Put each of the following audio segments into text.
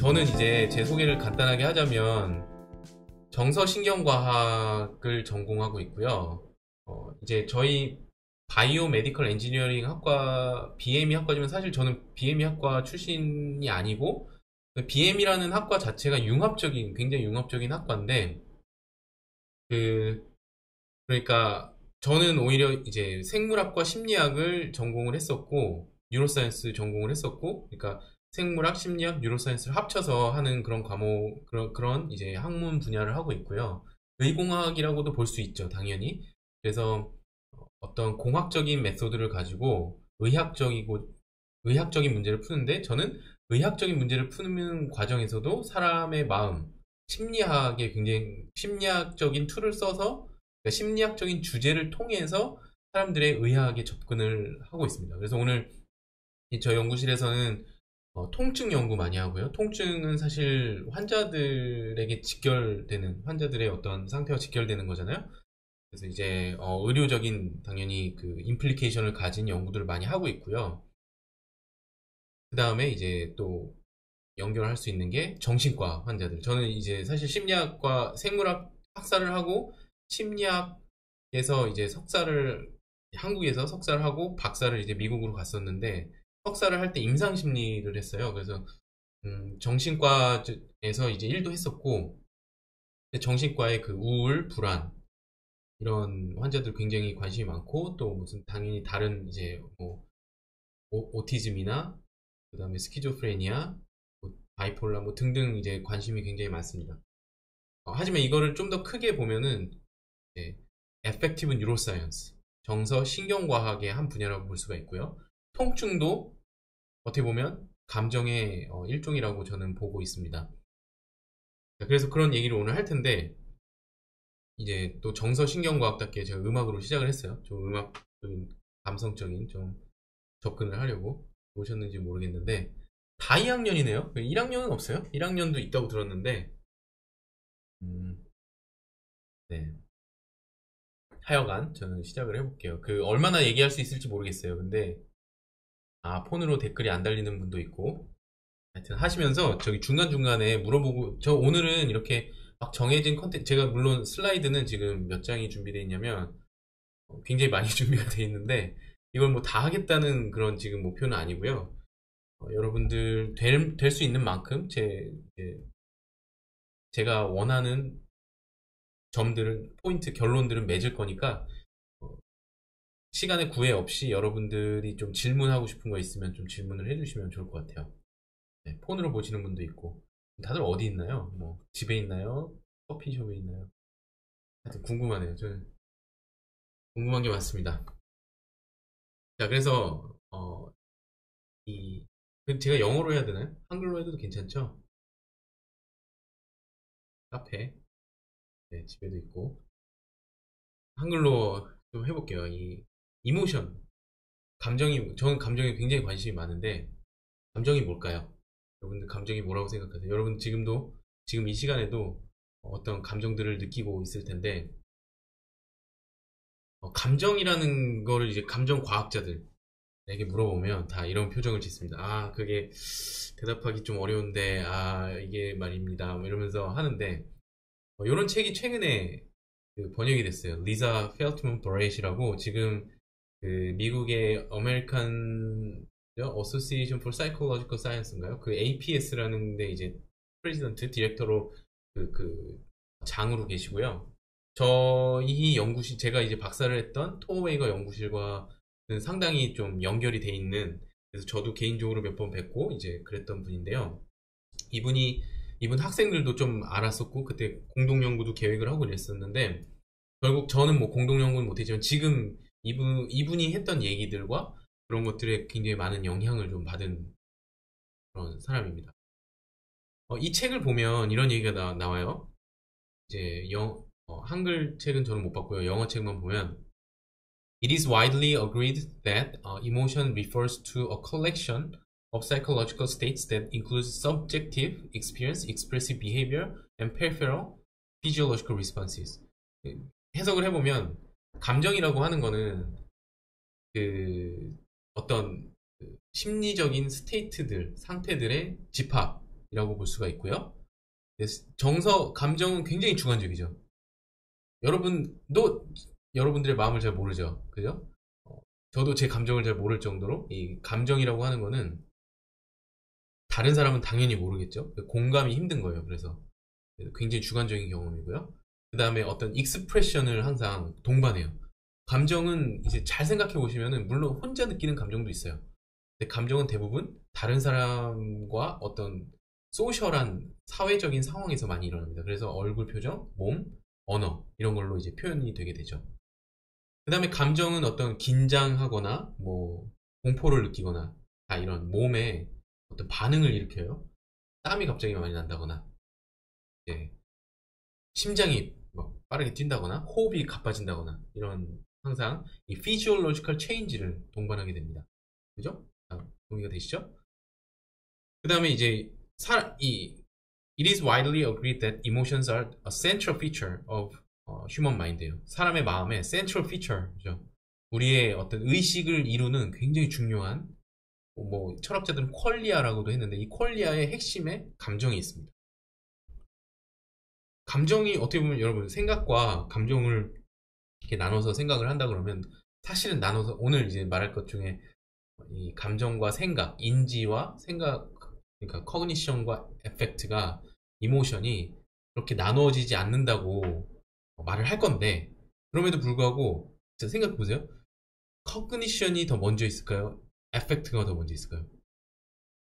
저는 이제 제 소개를 간단하게 하자면 정서신경과학을 전공하고 있고요. 이제 저희 바이오 메디컬 엔지니어링 학과 BME 학과지만 사실 저는 BME 학과 출신이 아니고 BM이라는 학과 자체가 굉장히 융합적인 학과인데 그 그러니까 저는 오히려 이제 생물학과 심리학을 전공을 했었고 뉴로사이언스 전공을 했었고 그러니까 생물학, 심리학, 뉴로사이언스를 합쳐서 하는 그런 과목 그런 이제 학문 분야를 하고 있고요. 의공학이라고도 볼 수 있죠, 당연히. 그래서 어떤 공학적인 메소드를 가지고 의학적인 문제를 푸는데 저는 의학적인 문제를 푸는 과정에서도 사람의 마음, 심리학에 굉장히 심리학적인 툴을 써서 그러니까 심리학적인 주제를 통해서 사람들의 의학에 접근을 하고 있습니다. 그래서 오늘 저희 연구실에서는 통증 연구 많이 하고요. 통증은 사실 환자들의 어떤 상태와 직결되는 거잖아요. 그래서 이제 의료적인 당연히 그 임플리케이션을 가진 연구들을 많이 하고 있고요. 그 다음에 이제 또 연결할 수 있는 게 정신과 환자들. 저는 이제 사실 심리학과 생물학 학사를 하고 심리학에서 이제 한국에서 석사를 하고 박사를 이제 미국으로 갔었는데 석사를 할 때 임상심리를 했어요. 그래서 정신과에서 이제 일도 했었고 정신과의 그 우울, 불안 이런 환자들 굉장히 관심이 많고 또 무슨 당연히 다른 이제 뭐 오티즘이나 그다음에 스키조프레니아, 뭐 바이폴라 뭐 등등 이제 관심이 굉장히 많습니다. 하지만 이거를 좀 더 크게 보면은 네, Affective Neuroscience, 정서 신경과학의 한 분야라고 볼 수가 있고요. 통증도 어떻게 보면 감정의 일종이라고 저는 보고 있습니다. 그래서 그런 얘기를 오늘 할 텐데 이제 또 정서 신경과학답게 제가 음악으로 시작을 했어요. 좀 음악적인 감성적인 좀 접근을 하려고 오셨는지 모르겠는데 다 2학년이네요. 1학년은 없어요? 1학년도 있다고 들었는데 네. 하여간 저는 시작을 해볼게요. 얼마나 얘기할 수 있을지 모르겠어요. 근데 폰으로 댓글이 안 달리는 분도 있고 하여튼 하시면서 저기 중간중간에 물어보고 저 오늘은 이렇게 막 정해진 컨텐츠 제가 물론 슬라이드는 지금 몇 장이 준비되어 있냐면 굉장히 많이 준비가 되어 있는데 이걸 뭐 다 하겠다는 그런 지금 목표는 아니고요. 여러분들 될 수 있는 만큼 제가 원하는 결론들은 맺을 거니까 어, 시간의 구애 없이 여러분들이 좀 질문하고 싶은 거 있으면 좀 질문을 해주시면 좋을 것 같아요. 네, 폰으로 보시는 분도 있고 다들 어디 있나요? 뭐 집에 있나요? 커피숍에 있나요? 하여튼 궁금하네요. 저는 궁금한 게 많습니다. 자, 그래서 이 제가 영어로 해야 되나요? 한글로 해도 괜찮죠? 카페, 네, 집에도 있고 한글로 좀 해볼게요. 이 이모션, 저는 감정에 굉장히 관심이 많은데 감정이 뭘까요? 여러분들 감정이 뭐라고 생각하세요? 여러분 지금 이 시간에도 어떤 감정들을 느끼고 있을 텐데 감정이라는 거를 이제 감정 과학자들에게 물어보면 다 이런 표정을 짓습니다. 그게 대답하기 좀 어려운데 이게 말입니다. 뭐 이러면서 하는데 이런 책이 최근에 번역이 됐어요. 리사 펠트먼 버렛이라고 지금 미국의 American Association for Psychological Science인가요? 그 APS라는 데 이제 프레지던트 디렉터로 장으로 계시고요. 저희 연구실 제가 이제 박사를 했던 톰 웨이거 연구실과 상당히 좀 연결이 돼 있는 그래서 저도 개인적으로 몇 번 뵙고 이제 그랬던 분인데요. 이분 학생들도 좀 알았었고 그때 공동 연구도 계획을 하고 이랬었는데 결국 저는 뭐 공동 연구는 못했지만 지금 이분이 했던 얘기들과 그런 것들에 굉장히 많은 영향을 좀 받은 그런 사람입니다. 이 책을 보면 이런 얘기가 나와요. 이제 한글 책은 저는 못 봤고요. 영어 책만 보면 It is widely agreed that emotion refers to a collection of psychological states that includes subjective experience, expressive behavior, and peripheral physiological responses. 해석을 해보면 감정이라고 하는 거는 어떤 심리적인 상태들의 집합, 정서이라고 볼 수가 있고요. 감정은 굉장히 주관적이죠. 여러분도 여러분들의 마음을 잘 모르죠. 그죠? 저도 제 감정을 잘 모를 정도로 이 감정이라고 하는 거는 다른 사람은 당연히 모르겠죠. 공감이 힘든 거예요. 그래서 굉장히 주관적인 경험이고요. 그 다음에 어떤 익스프레션을 항상 동반해요. 감정은 이제 잘 생각해 보시면은 물론 혼자 느끼는 감정도 있어요. 근데 감정은 대부분 다른 사람과 어떤 소셜한 사회적인 상황에서 많이 일어납니다. 그래서 얼굴 표정, 몸, 언어 이런 걸로 이제 표현이 되게 되죠. 그 다음에 감정은 어떤 긴장하거나 뭐 공포를 느끼거나 다 이런 몸에 어떤 반응을 일으켜요. 땀이 갑자기 많이 난다거나 이제 심장이 막 빠르게 뛴다거나 호흡이 가빠진다거나 이런 항상 이 physiological change를 동반하게 됩니다. 그죠? 동의가 되시죠? 그 다음에 이제 It is widely agreed that emotions are a central feature of human mind예요. 사람의 마음의 central feature죠. 우리의 어떤 의식을 이루는 굉장히 중요한 뭐 철학자들은 퀄리아라고도 했는데 이 퀄리아의 핵심에 감정이 있습니다. 감정이 어떻게 보면 여러분 생각과 감정을 이렇게 나눠서 생각을 한다 그러면 사실은 나눠서 오늘 이제 말할 것 중에 이 감정과 생각, 인지와 생각 그러니까 커그니션과 에펙트가 이모션이 그렇게 나누어지지 않는다고 말을 할 건데 그럼에도 불구하고 진짜 생각해 보세요. 커그니션이 더 먼저 있을까요? 에펙트가 더 먼저 있을까요?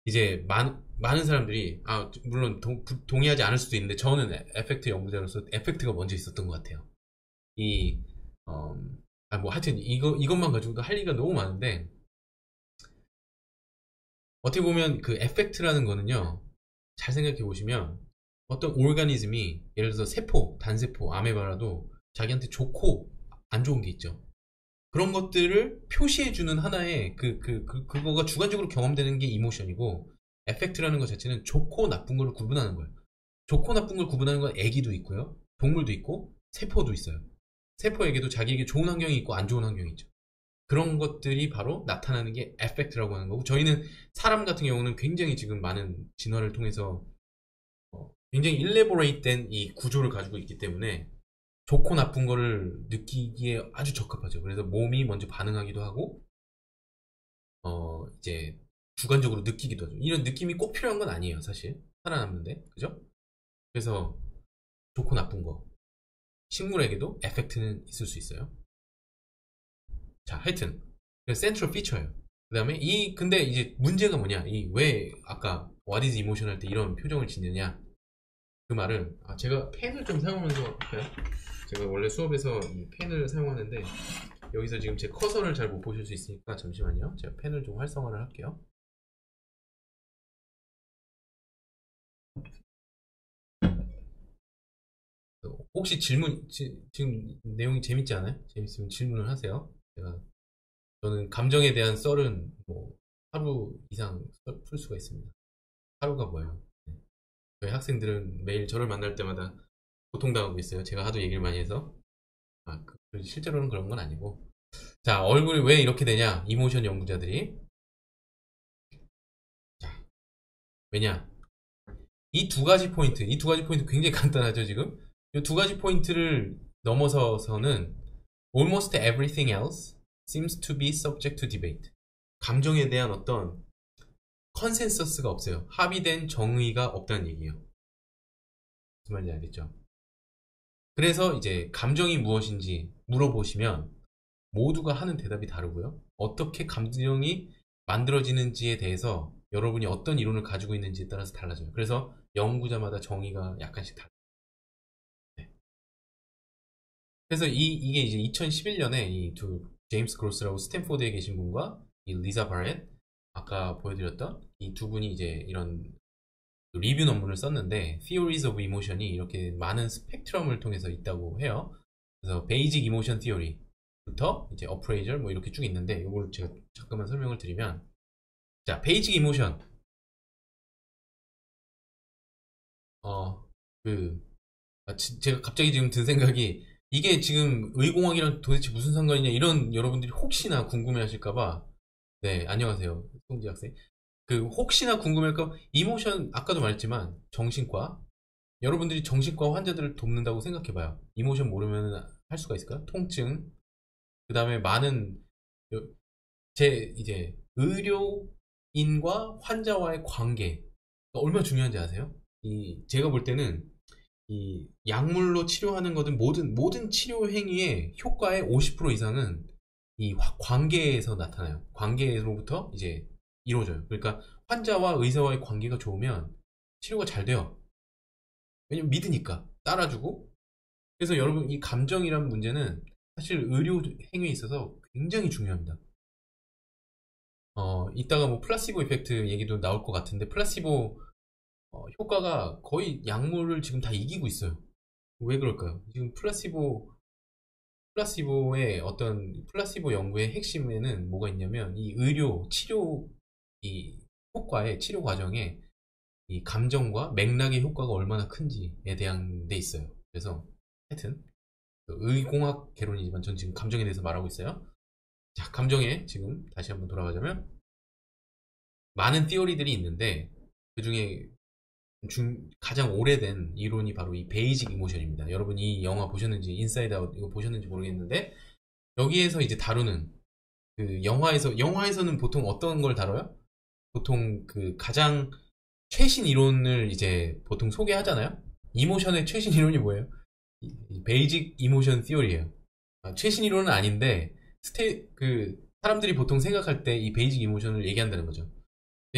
이제 많은 사람들이 물론 동의하지 않을 수도 있는데 저는 에펙트 연구자로서 에펙트가 먼저 있었던 것 같아요. 뭐 하여튼 이것만 가지고도 할 얘기가 너무 많은데 어떻게 보면 그 에펙트라는 거는요 잘 생각해 보시면 어떤 오르가니즘이 예를 들어서 세포, 단세포, 아메바라도 자기한테 좋고 안 좋은 게 있죠. 그런 것들을 표시해주는 하나의 그거가 주관적으로 경험되는 게 이모션이고 에펙트라는 것 자체는 좋고 나쁜 걸 구분하는 거예요. 좋고 나쁜 걸 구분하는 건 애기도 있고요. 동물도 있고 세포도 있어요. 세포에게도 자기에게 좋은 환경이 있고 안 좋은 환경이 있죠. 그런 것들이 바로 나타나는 게 에펙트라고 하는 거고 저희는 사람 같은 경우는 굉장히 지금 많은 진화를 통해서 굉장히 일레보레이트된 이 구조를 가지고 있기 때문에 좋고 나쁜 거를 느끼기에 아주 적합하죠. 그래서 몸이 먼저 반응하기도 하고 이제 주관적으로 느끼기도 하죠. 이런 느낌이 꼭 필요한 건 아니에요. 사실 살아남는데 그죠? 그래서 좋고 나쁜 거 식물에게도 에펙트는 있을 수 있어요. 자 하여튼 센트럴 피처예요. 그 다음에 근데 이제 문제가 뭐냐 왜 아까 What is emotion 할 때 이런 표정을 짓느냐 그 말은 제가 펜을 좀 사용하면서 할까요? 제가 원래 수업에서 이 펜을 사용하는데 여기서 지금 제 커서를 잘 못 보실 수 있으니까 잠시만요. 제가 펜을 좀 활성화를 할게요. 혹시 지금 내용이 재밌지 않아요? 재밌으면 질문을 하세요. 저는 감정에 대한 썰은 뭐 하루 이상 풀 수가 있습니다. 하루가 뭐예요? 저희 학생들은 매일 저를 만날 때마다 고통당하고 있어요. 제가 하도 얘기를 많이 해서. 실제로는 그런 건 아니고. 자, 얼굴이 왜 이렇게 되냐? 이모션 연구자들이. 자, 왜냐? 이 두 가지 포인트 굉장히 간단하죠, 지금? 이 두 가지 포인트를 넘어서서는 almost everything else seems to be subject to debate. 감정에 대한 어떤 컨센서스가 없어요. 합의된 정의가 없다는 얘기예요. 무슨 말인지 알겠죠? 그래서 이제 감정이 무엇인지 물어보시면 모두가 하는 대답이 다르고요. 어떻게 감정이 만들어지는지에 대해서 여러분이 어떤 이론을 가지고 있는지에 따라서 달라져요. 그래서 연구자마다 정의가 약간씩 달라요. 네. 그래서 이게 이제 2011년에 이 제임스 그로스라고 스탠포드에 계신 분과 이 리사 바렛 아까 보여드렸던 이 두 분이 이제 이런 리뷰 논문을 썼는데 Theories of Emotion이 이렇게 많은 스펙트럼을 통해서 있다고 해요. 그래서 베이직 이모션 티어리부터 이제 어프레이저 뭐 이렇게 쭉 있는데 이걸 제가 잠깐만 설명을 드리면 자 베이직 이모션 제가 갑자기 지금 든 생각이 이게 지금 의공학이랑 도대체 무슨 상관이냐 이런 여러분들이 혹시나 궁금해 하실까봐 네 안녕하세요 송지 학생 그 혹시나 궁금할까 이모션 아까도 말했지만 정신과 여러분들이 정신과 환자들을 돕는다고 생각해봐요. 이모션 모르면 할 수가 있을까요? 통증 그 다음에 많은 제 이제 의료인과 환자와의 관계가 얼마나 중요한지 아세요? 이 제가 볼 때는 이 약물로 치료하는 거든 모든 치료 행위의 효과의 50% 이상은 이 관계에서 나타나요. 관계로부터 이제 이루어져요. 그러니까 환자와 의사와의 관계가 좋으면 치료가 잘 돼요. 왜냐면 믿으니까 따라주고. 그래서 여러분 이 감정이란 문제는 사실 의료 행위에 있어서 굉장히 중요합니다. 이따가 뭐 플라시보 이펙트 얘기도 나올 것 같은데 플라시보 효과가 거의 약물을 지금 다 이기고 있어요. 왜 그럴까요? 지금 플라시보의 어떤 플라시보 연구의 핵심에는 뭐가 있냐면 이 의료 치료 이 효과의 치료 과정에 이 감정과 맥락의 효과가 얼마나 큰지에 대한 데 있어요. 그래서 하여튼 의공학 개론이지만 전 지금 감정에 대해서 말하고 있어요. 자, 감정에 지금 다시 한번 돌아가자면 많은 티어리들이 있는데 그 중에 가장 오래된 이론이 바로 이 베이직 이모션입니다. 여러분 이 영화 보셨는지 인사이드 아웃 이거 보셨는지 모르겠는데 여기에서 이제 다루는 그 영화에서는 보통 어떤 걸 다뤄요? 보통 그 가장 최신 이론을 이제 보통 소개하잖아요. 이모션의 최신 이론이 뭐예요? 베이직 이모션 티어리예요. 최신 이론은 아닌데 그 사람들이 보통 생각할 때 이 베이직 이모션을 얘기한다는 거죠.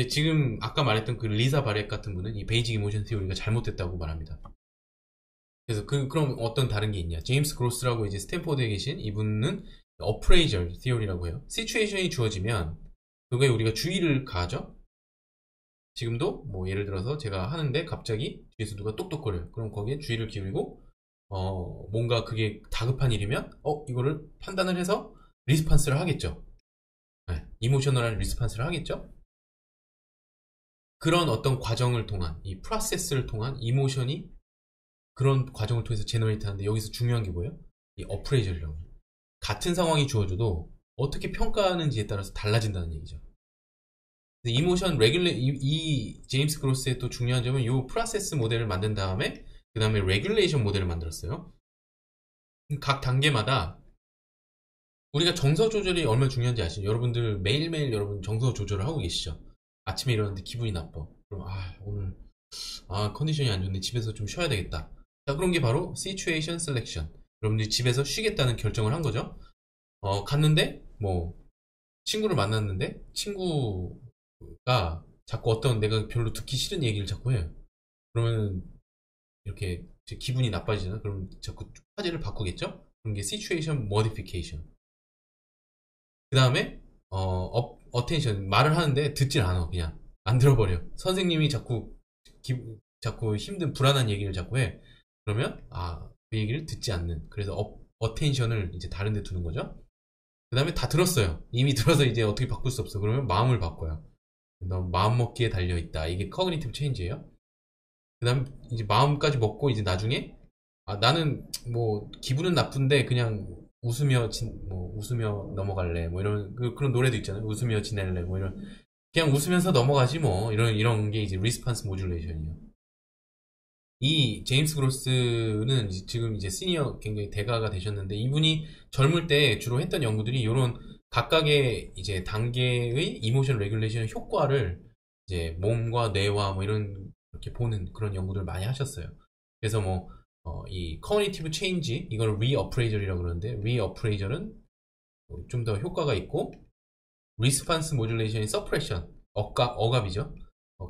지금 아까 말했던 그 리사 바렛 같은 분은 이 베이직 이모션 티오리가 잘못됐다고 말합니다. 그래서 그럼 어떤 다른 게 있냐? 제임스 그로스라고 이제 스탠포드에 계신 이분은 어프레이저 티오리라고 해요. 시츄에이션이 주어지면 그거에 우리가 주의를 가하죠. 지금도 뭐 예를 들어서 제가 하는데 갑자기 뒤에서 누가 똑똑거려요. 그럼 거기에 주의를 기울이고 뭔가 그게 다급한 일이면 이거를 판단을 해서 리스판스를 하겠죠. 네, 이모셔널한 리스판스를 하겠죠. 그런 어떤 과정을 통한 이 프로세스를 통한 이모션이 그런 과정을 통해서 제너레이트 하는데 여기서 중요한 게 뭐예요? 이 어프레이저라고 해요. 같은 상황이 주어져도 어떻게 평가하는지에 따라서 달라진다는 얘기죠. 이모션 레귤레 이 제임스 그로스의 또 중요한 점은 이 프로세스 모델을 만든 다음에 그 다음에 레귤레이션 모델을 만들었어요. 각 단계마다 우리가 정서 조절이 얼마나 중요한지 아시죠? 여러분들 매일매일 여러분 정서 조절을 하고 계시죠? 아침에 일어났는데 기분이 나빠. 그럼 오늘 컨디션이 안 좋은데 집에서 좀 쉬어야 되겠다. 자, 그런 게 바로 situation selection. 여러분들이 집에서 쉬겠다는 결정을 한 거죠. 갔는데 뭐 친구를 만났는데 친구가 자꾸 어떤 내가 별로 듣기 싫은 얘기를 자꾸 해요. 그러면 이렇게 기분이 나빠지잖아. 그럼 자꾸 화제를 바꾸겠죠? 그런 게 situation modification. 그 다음에 어텐션 말을 하는데 듣질 않아. 그냥 안 들어버려. 선생님이 자꾸 힘든 불안한 얘기를 자꾸 해. 그러면 그 얘기를 듣지 않는. 그래서 어텐션을 이제 다른 데 두는 거죠. 그 다음에 다 들었어요. 이미 들어서 이제 어떻게 바꿀 수 없어. 그러면 마음을 바꿔요. 너 마음 먹기에 달려있다. 이게 커그니티브 체인지예요. 그 다음 이제 마음까지 먹고 이제 나중에 나는 뭐 기분은 나쁜데 그냥 웃으며 넘어갈래 뭐 이런 그런 노래도 있잖아요. 웃으며 지낼래 뭐 이런 그냥 웃으면서 넘어가지 뭐 이런 게 이제 리스판스 모듈레이션이에요. 이 제임스 그로스는 지금 이제 시니어 굉장히 대가가 되셨는데 이분이 젊을 때 주로 했던 연구들이 이런 각각의 이제 단계의 이모션 레귤레이션 효과를 이제 몸과 뇌와 뭐 이렇게 보는 그런 연구들을 많이 하셨어요. 그래서 뭐 이 커그니티브 체인지 이걸 리어프레이저이라고 그러는데 리어프레이저는 좀 더 효과가 있고 리스판스 모듈레이션이 서프레션 억압이죠.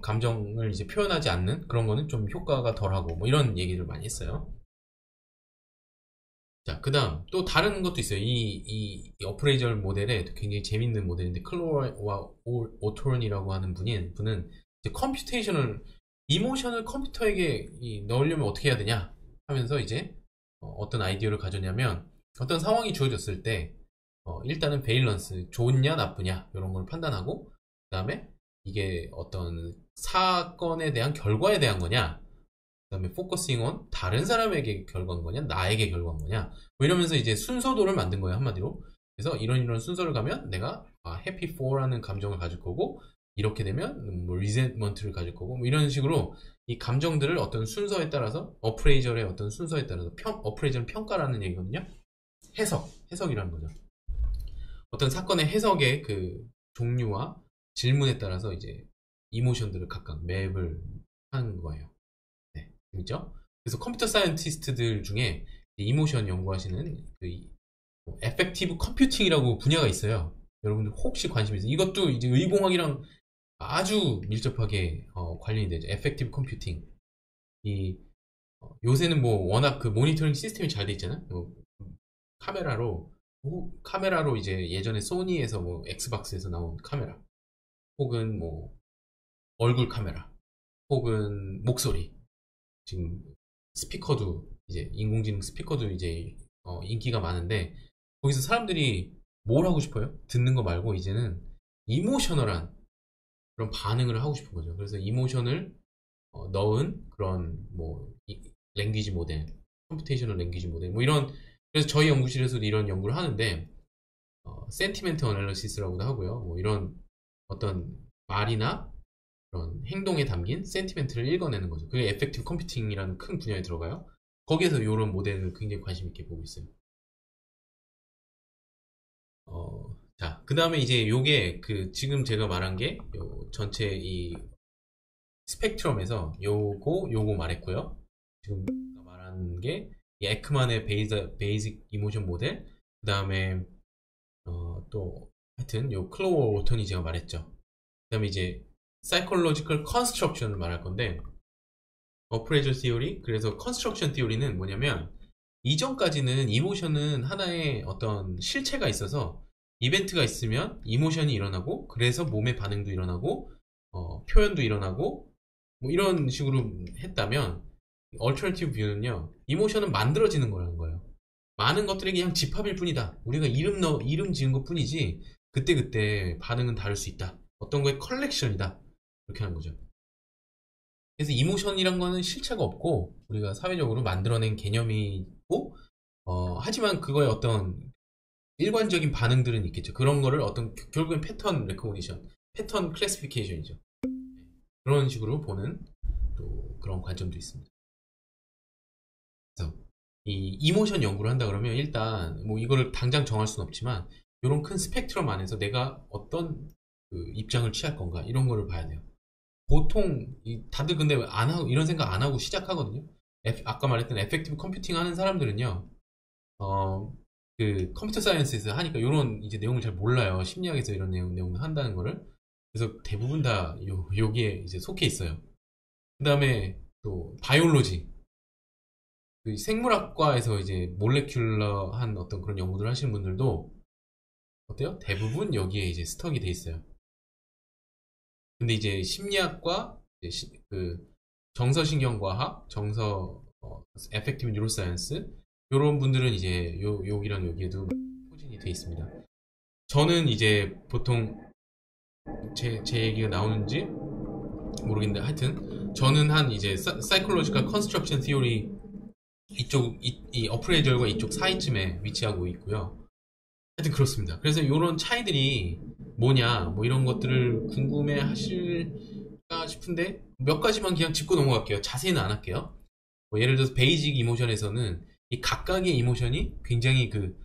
감정을 이제 표현하지 않는 그런 거는 좀 효과가 덜하고 뭐 이런 얘기를 많이 했어요. 자, 그 다음 또 다른 것도 있어요. 이 어프레이저 모델에 굉장히 재밌는 모델인데 클로와 오토런이라고 하는 분은 이제 컴퓨테이션을 이모션을 컴퓨터에게 넣으려면 어떻게 해야 되냐 하면서 이제 어떤 아이디어를 가졌냐면 어떤 상황이 주어졌을 때 일단은 베일런스 좋냐 나쁘냐 이런 걸 판단하고 그 다음에 이게 어떤 사건에 대한 결과에 대한 거냐 그 다음에 포커싱 온 다른 사람에게 결과인 거냐 나에게 결과인 거냐 뭐 이러면서 이제 순서도를 만든 거예요 한마디로. 그래서 이런 순서를 가면 내가 happy for라는 감정을 가질 거고 이렇게 되면 뭐 리젠먼트를 가질 거고 뭐 이런 식으로 이 감정들을 어떤 순서에 따라서 어프레이저의 어떤 순서에 따라서 어프레이저는 평가라는 얘기거든요. 해석이라는 거죠. 어떤 사건의 해석의 그 종류와 질문에 따라서 이제 이모션들을 각각 맵을 하는 거예요. 네, 재밌죠? 그래서 컴퓨터 사이언티스트들 중에 이모션 연구하시는 그 에펙티브 컴퓨팅이라고 분야가 있어요. 여러분들 혹시 관심 있어요? 이것도 이제 의공학이랑 아주 밀접하게 관련이 되죠. 에펙티브 컴퓨팅. 요새는 뭐 워낙 그 모니터링 시스템이 잘 돼 있잖아요. 카메라로 카메라로 이제 예전에 소니에서 뭐 엑스박스에서 나온 카메라 혹은 뭐 얼굴 카메라 혹은 목소리 지금 스피커도 이제 인공지능 스피커도 이제 인기가 많은데 거기서 사람들이 뭘 하고 싶어요? 듣는 거 말고 이제는 이모셔널한 그런 반응을 하고 싶은 거죠. 그래서 이모션을 넣은 그런 뭐 랭귀지 모델, 컴퓨테이셔널 랭귀지 모델 뭐 이런 그래서 저희 연구실에서도 이런 연구를 하는데 센티멘트 어널리시스라고도 하고요. 뭐 이런 어떤 말이나 그런 행동에 담긴 센티멘트를 읽어내는 거죠. 그게 에펙티브 컴퓨팅이라는 큰 분야에 들어가요. 거기에서 이런 모델을 굉장히 관심 있게 보고 있어요. 자, 그 다음에 이제 요게 그 지금 제가 말한 게 전체 이 스펙트럼에서 요거 말했고요. 지금 말한 게 이 에크만의 베이직 이모션 모델, 그 다음에 또 하여튼 요 클로워 오턴이 제가 말했죠. 그 다음에 이제 사이콜로지컬 컨스트럭션을 말할 건데 어프레이저 티오리 그래서 컨스트럭션 티오리는 뭐냐면 이전까지는 이모션은 하나의 어떤 실체가 있어서 이벤트가 있으면 이모션이 일어나고 그래서 몸의 반응도 일어나고 표현도 일어나고 뭐 이런 식으로 했다면 얼터너티브 뷰는요 이모션은 만들어지는 거라는 거예요. 많은 것들이 그냥 집합일 뿐이다. 우리가 이름 지은 것 뿐이지 그때그때 반응은 다를 수 있다. 어떤 거의 컬렉션이다. 이렇게 하는 거죠. 그래서 이모션이란 거는 실체가 없고 우리가 사회적으로 만들어낸 개념이고 하지만 그거의 어떤 일관적인 반응들은 있겠죠. 그런 거를 어떤 결국엔 패턴 레코그니션, 패턴 클래시피케이션이죠. 그런 식으로 보는 또 그런 관점도 있습니다. 그래서 이 이모션 연구를 한다 그러면 일단 뭐 이거를 당장 정할 수는 없지만 이런 큰 스펙트럼 안에서 내가 어떤 그 입장을 취할 건가 이런 거를 봐야 돼요. 보통 다들 근데 안 하고 이런 생각 안 하고 시작하거든요. 아까 말했던 에펙티브 컴퓨팅 하는 사람들은요. 그 컴퓨터 사이언스에서 하니까 이런 이제 내용을 잘 몰라요. 심리학에서 이런 내용을 한다는 거를. 그래서 대부분 다 여기에 이제 속해 있어요. 그 다음에 또 바이올로지. 그 생물학과에서 이제 몰레큘러한 어떤 그런 연구들 하시는 분들도 어때요? 대부분 여기에 이제 스톡이 돼 있어요. 근데 이제 심리학과 이제 그 정서신경과학, 에펙티브 뉴로사이언스 이런 분들은 이제 여기랑 여기에도 포진이 돼 있습니다. 저는 이제 보통 제 얘기가 나오는지 모르겠는데 하여튼 저는 한 이제 사이콜로지컬 컨스트럭션 티오리 이쪽 이 어프레이저과 이쪽 사이쯤에 위치하고 있고요. 하여튼 그렇습니다. 그래서 이런 차이들이 뭐냐 뭐 이런 것들을 궁금해 하실까 싶은데 몇 가지만 그냥 짚고 넘어갈게요. 자세히는 안 할게요. 뭐 예를 들어서 베이직 이모션에서는 이 각각의 이모션이 굉장히 그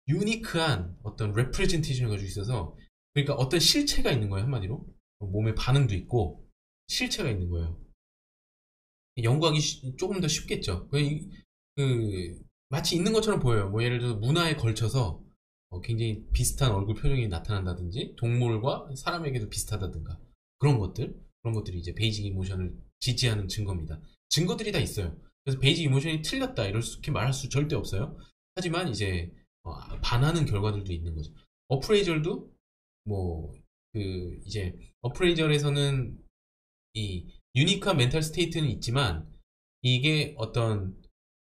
유니크한 어떤 레프레젠테이션을 가지고 있어서 그러니까 어떤 실체가 있는 거예요. 한마디로 몸의 반응도 있고 실체가 있는 거예요. 연구하기 조금 더 쉽겠죠. 마치 있는 것처럼 보여요. 뭐 예를 들어서 문화에 걸쳐서 굉장히 비슷한 얼굴 표정이 나타난다든지 동물과 사람에게도 비슷하다든가 그런 것들이 이제 베이직 이모션을 지지하는 증거입니다. 증거들이 다 있어요. 그래서 베이직 이모션이 틀렸다 이렇게 말할 수 절대 없어요. 하지만 이제 반하는 결과들도 있는 거죠. 어프레이저도 뭐 그 이제 어프레이저에서는 이 유니크한 멘탈 스테이트는 있지만 이게 어떤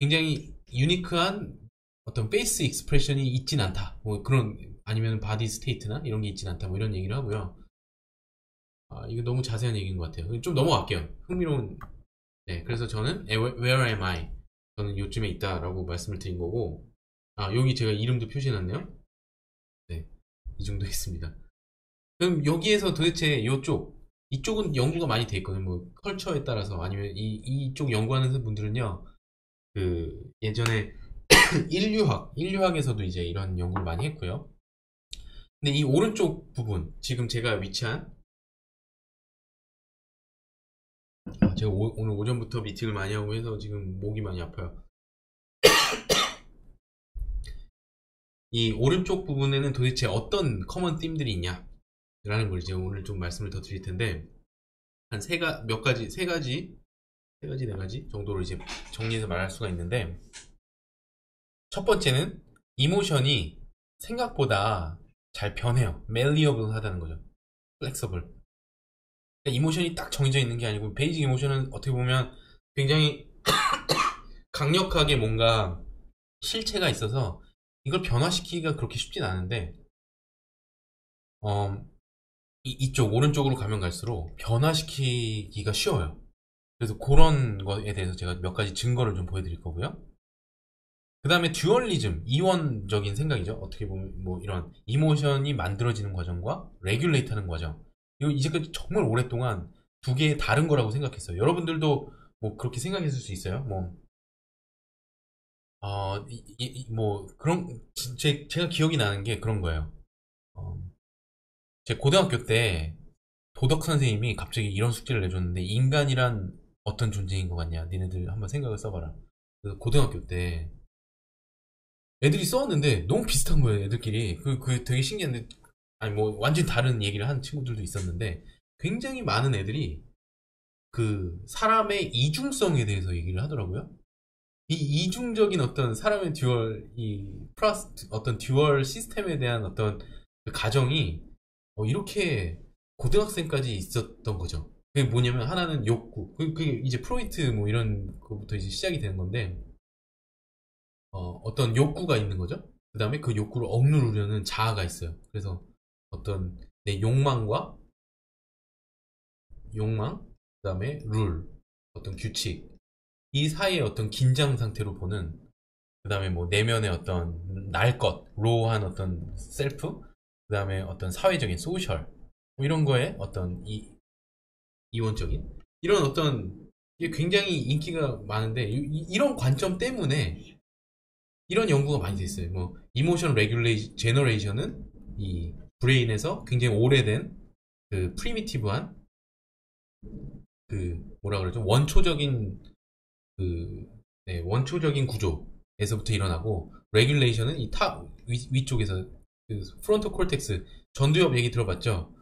굉장히 유니크한 어떤 페이스 익스프레션이 있진 않다. 뭐 그런 아니면 바디 스테이트나 이런 게 있진 않다. 뭐 이런 얘기를 하고요. 이거 너무 자세한 얘기인 것 같아요. 좀 넘어갈게요. 흥미로운. 네, 그래서 저는 Where am I? 저는 요쯤에 있다라고 말씀을 드린 거고, 여기 제가 이름도 표시해놨네요. 네, 이 정도 있습니다. 그럼 여기에서 도대체 이쪽은 연구가 많이 돼 있거든요. 뭐 컬처에 따라서 아니면 이쪽 연구하는 분들은요, 그 예전에 인류학에서도 이제 이런 연구를 많이 했고요. 근데 이 오른쪽 부분, 지금 제가 위치한, 제가 오늘 오전부터 미팅을 많이 하고 해서 지금 목이 많이 아파요. 이 오른쪽 부분에는 도대체 어떤 커먼 팀들이 있냐? 라는 걸 이제 오늘 좀 말씀을 더 드릴 텐데, 한 세 가지, 네 가지 정도로 이제 정리해서 말할 수가 있는데, 첫 번째는 이모션이 생각보다 잘 변해요. malleable 하다는 거죠. flexible. 그러니까 이모션이 딱 정해져 있는 게 아니고, 베이직 이모션은 어떻게 보면 굉장히 강력하게 뭔가 실체가 있어서 이걸 변화시키기가 그렇게 쉽진 않은데, 이쪽 오른쪽으로 가면 갈수록 변화시키기가 쉬워요. 그래서 그런 거에 대해서 제가 몇 가지 증거를 좀 보여드릴 거고요. 그 다음에 듀얼리즘, 이원적인 생각이죠. 어떻게 보면 뭐 이런 이모션이 만들어지는 과정과 레귤레이트 하는 과정. 이거 이제까지 정말 오랫동안 두 개의 다른 거라고 생각했어요. 여러분들도 뭐 그렇게 생각했을 수 있어요. 뭐, 뭐 그런 제가 기억이 나는 게 그런 거예요. 어, 제 고등학교 때 도덕 선생님이 갑자기 이런 숙제를 내줬는데, 인간이란 어떤 존재인 것 같냐? 니네들 한번 생각을 써봐라. 그래서 고등학교 때 애들이 써왔는데 너무 비슷한 거예요, 애들끼리. 그 되게 신기한데, 아니 뭐 완전 다른 얘기를 하는 친구들도 있었는데, 굉장히 많은 애들이 그 사람의 이중성에 대해서 얘기를 하더라고요. 이 이중적인 어떤 사람의 어떤 듀얼 시스템에 대한 어떤 그 가정이 이렇게 고등학생까지 있었던 거죠. 그게 뭐냐면, 하나는 욕구. 그게 이제 프로이트 뭐 이런 거부터 이제 시작이 되는 건데, 어떤 욕구가 있는 거죠. 그 다음에 그 욕구를 억누르려는 자아가 있어요. 그래서 어떤 내 욕망, 그 다음에 룰, 어떤 규칙, 이 사이의 어떤 긴장 상태로 보는, 그 다음에 뭐 내면의 어떤 날 것, 로우한 어떤 셀프, 그 다음에 어떤 사회적인 소셜, 뭐 이런 거에 어떤 이원적인, 이런 어떤, 이게 굉장히 인기가 많은데, 이런 관점 때문에 이런 연구가 많이 됐어요. 뭐 이모션 레귤레이션 제너레이션은 이 브레인에서 굉장히 오래된 그 프리미티브한, 그 뭐라 그러죠? 그 원초적인 구조에서부터 일어나고, 레귤레이션은 이 탑 위쪽에서, 그 프론토 콜텍스, 전두엽 얘기 들어봤죠?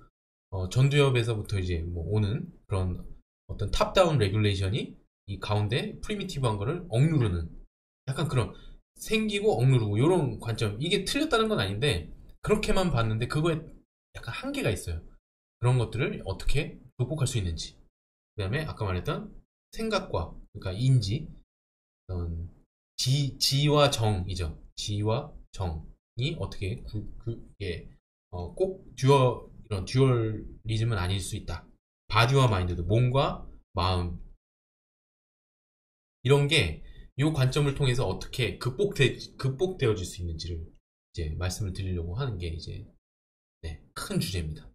전두엽에서부터 이제 뭐 오는 그런 어떤 탑다운 레귤레이션이 이 가운데 프리미티브한 거를 억누르는, 약간 그런, 생기고 억누르고 이런 관점. 이게 틀렸다는 건 아닌데, 그렇게만 봤는데 그거에 약간 한계가 있어요. 그런 것들을 어떻게 극복할 수 있는지. 그 다음에 아까 말했던 생각과, 그러니까 인지, 어떤 지와 정이죠. 지와 정이 어떻게 꼭 이런 듀얼리즘은 아닐 수 있다. 바디와 마인드도, 몸과 마음, 이런 게 이 관점을 통해서 어떻게 극복되어질 수 있는지를 이제 말씀을 드리려고 하는 게 이제, 네, 큰 주제입니다.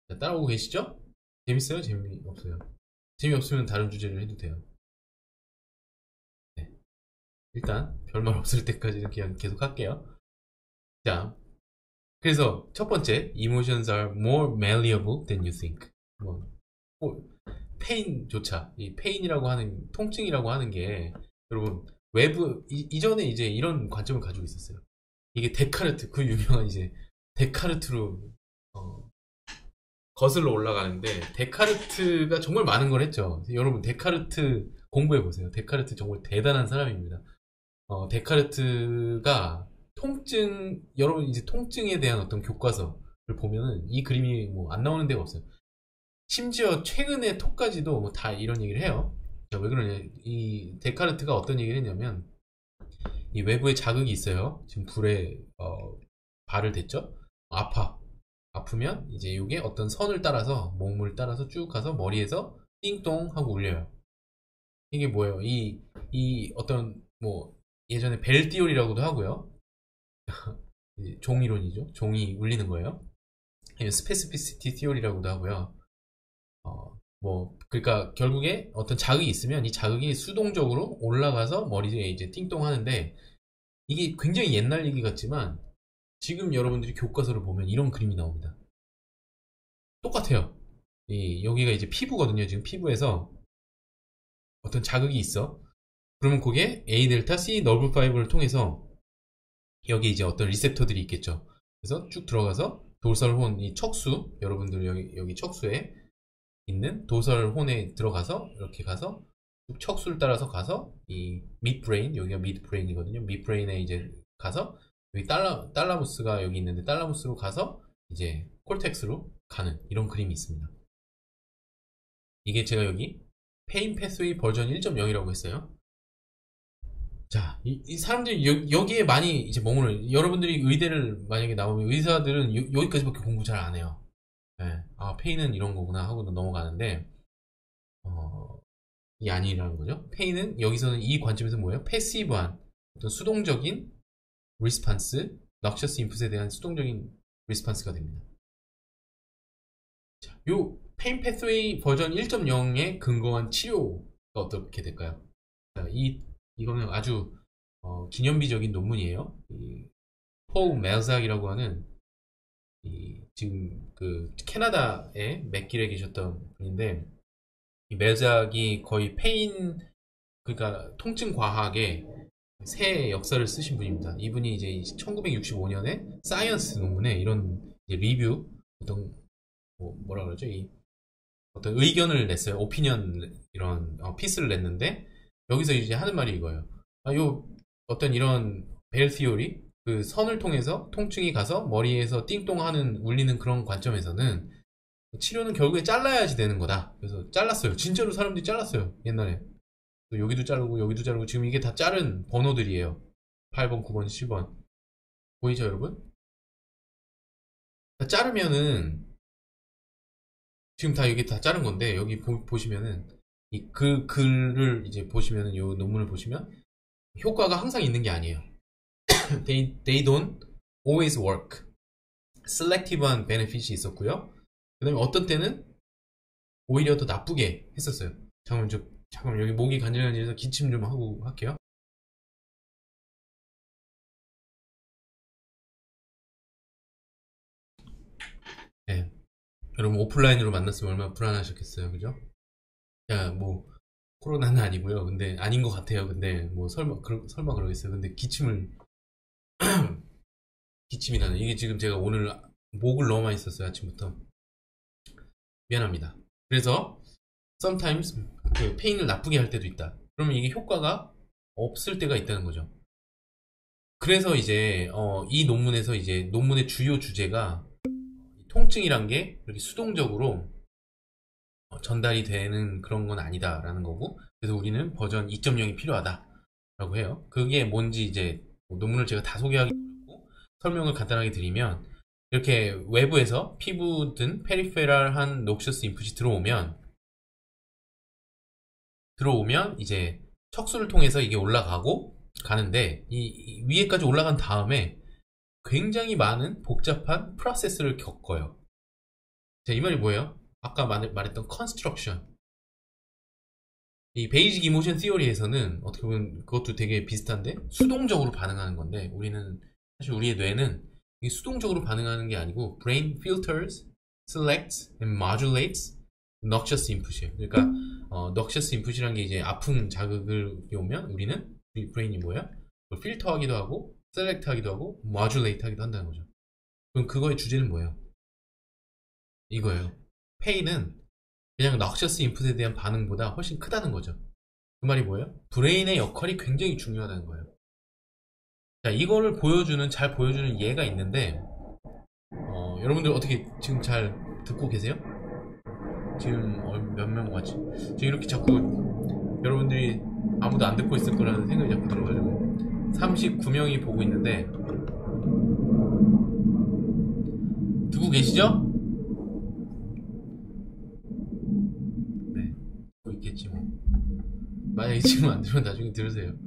자, 따라오고 계시죠? 재밌어요? 재미없어요? 재미없으면 다른 주제를 해도 돼요. 네. 일단 별말 없을 때까지는 그냥 계속 할게요. 자, 그래서 첫 번째, emotions are more malleable than you think. 뭐, 페인조차, 이 페인이라고 하는, 통증이라고 하는 게, 여러분, 이전에 이제 이런 관점을 가지고 있었어요. 이게 데카르트, 그 유명한 이제, 데카르트로, 거슬러 올라가는데, 데카르트가 정말 많은 걸 했죠. 여러분, 데카르트 공부해보세요. 데카르트 정말 대단한 사람입니다. 데카르트가 여러분 이제 통증에 대한 어떤 교과서를 보면은 이 그림이 뭐 안 나오는 데가 없어요. 심지어 최근의 톡까지도 뭐 다 이런 얘기를 해요. 왜 그러냐, 이 데카르트가 어떤 얘기를 했냐면, 이 외부에 자극이 있어요. 지금 불에 발을 댔죠. 아프면 이제 이게 어떤 선을 따라서, 몸을 따라서 쭉 가서 머리에서 띵동 하고 울려요. 이게 뭐예요? 이 어떤 뭐 예전에 벨띠올이라고도 하고요. 종이론이죠. 종이 울리는 거예요. 스페시피시티 티오리라고도 하고요. 그러니까 결국에 어떤 자극이 있으면 이 자극이 수동적으로 올라가서 머리에 이제 띵동 하는데, 이게 굉장히 옛날 얘기 같지만 지금 여러분들이 교과서를 보면 이런 그림이 나옵니다. 똑같아요. 여기가 이제 피부거든요. 지금 피부에서 어떤 자극이 있어. 그러면 그게 A 델타 C 너브 파이브를 통해서 여기 이제 어떤 리셉터들이 있겠죠. 그래서 쭉 들어가서 도설혼, 이 척수, 여러분들 여기 척수에 있는 도설혼에 들어가서 이렇게 가서 쭉 척수를 따라서 가서 이 midbrain, 여기가 midbrain이거든요. midbrain에 이제 가서 여기 달라무스가 여기 있는데 달라무스로 가서 이제 콜텍스로 가는 이런 그림이 있습니다. 이게 제가 여기 페인 패스웨이 버전 1.0이라고 했어요. 자, 이 사람들이 여기에 많이 이제 머무는, 여러분들이 의대를 만약에 나오면 의사들은 여기까지밖에 공부 잘 안 해요. 네. 아, 페인은 이런 거구나 하고 넘어가는데, 이게 아니라는 거죠. 페인은 여기서는 이 관점에서 뭐예요? 패시브한 어떤 수동적인 리스판스, 넉셔스 인풋에 대한 수동적인 리스판스가 됩니다. 자, 요 페인 패스웨이 버전 1.0에 근거한 치료가 어떻게 될까요? 자, 이거는 아주 기념비적인 논문이에요. 폴 멜작이라고 하는 지금 그 캐나다의 맥길에 계셨던 분인데, 이 멜작이 거의 페인, 그러니까 통증 과학의 새 역사를 쓰신 분입니다. 이분이 이제 1965년에 사이언스 논문에 이런 이제 리뷰, 어떤 뭐라 그러죠? 어떤 의견을 냈어요. 오피니언, 이런 피스를 냈는데, 여기서 이제 하는 말이 이거예요. 어떤 이런 벨 티오리, 그 선을 통해서 통증이 가서 머리에서 띵동하는, 울리는 그런 관점에서는 치료는 결국에 잘라야지 되는 거다. 그래서 잘랐어요. 진짜로 사람들이 잘랐어요. 옛날에. 여기도 자르고 여기도 자르고, 지금 이게 다 자른 번호들이에요. 8번, 9번, 10번. 보이죠, 여러분? 다 자르면은, 지금 다 여기 다 자른 건데, 여기 보시면은, 그 글을 이제 보시면은, 요 논문을 보시면, 효과가 항상 있는 게 아니에요. they don't always work. 셀렉티브한 베네핏이 있었고요. 그 다음에 어떤 때는 오히려 더 나쁘게 했었어요. 잠깐만 여기 목이 간질간질해서 기침 좀 하고 할게요. 네. 여러분 오프라인으로 만났으면 얼마나 불안하셨겠어요. 그죠? 야, 뭐 코로나는 아니고요. 근데 아닌 것 같아요. 근데 뭐 설마 그러겠어요. 근데 기침이 나네. 이게 지금 제가 오늘 목을 너무 많이 썼어요. 아침부터. 미안합니다. 그래서 sometimes 그 페인을 나쁘게 할 때도 있다. 그러면 이게 효과가 없을 때가 있다는 거죠. 그래서 이제 이 논문에서 이제 논문의 주요 주제가 통증이란 게 이렇게 수동적으로 전달이 되는 그런 건 아니다라는 거고, 그래서 우리는 버전 2.0이 필요하다라고 해요. 그게 뭔지 이제 논문을 제가 다 소개하기 어렵고 설명을 간단하게 드리면, 이렇게 외부에서 피부든 페리페랄한 녹셔스 인풋이 들어오면 이제 척수를 통해서 이게 올라가고 가는데, 이 위에까지 올라간 다음에 굉장히 많은 복잡한 프로세스를 겪어요. 자, 이 말이 뭐예요? 아까 말했던 컨스트럭션. 이 베이직 이모션 시어리에서는 어떻게 보면 그것도 되게 비슷한데 수동적으로 반응하는 건데, 사실 우리의 뇌는 이게 수동적으로 반응하는 게 아니고 brain filters, selects, and modulates noxious input이에요. 그러니까 noxious input이라는 게 이제 아픈 자극을 오면 우리는 브레인이 뭐야? 필터하기도 하고 셀렉트 하기도 하고 modulate 하기도 한다는 거죠. 그럼 그거의 주제는 뭐예요? 이거예요. 페인은 그냥 noxious input에 대한 반응보다 훨씬 크다는 거죠. 그 말이 뭐예요? 브레인의 역할이 굉장히 중요하다는 거예요. 자, 이거를 잘 보여주는 예가 있는데, 여러분들 어떻게 지금 잘 듣고 계세요? 지금 몇 명 왔지? 지금 이렇게 자꾸 여러분들이 아무도 안 듣고 있을 거라는 생각이 자꾸 들어가지고 39명이 보고 있는데, 듣고 계시죠? 네, 듣고 있겠지 뭐. 만약에 지금 안 들으면 나중에 들으세요.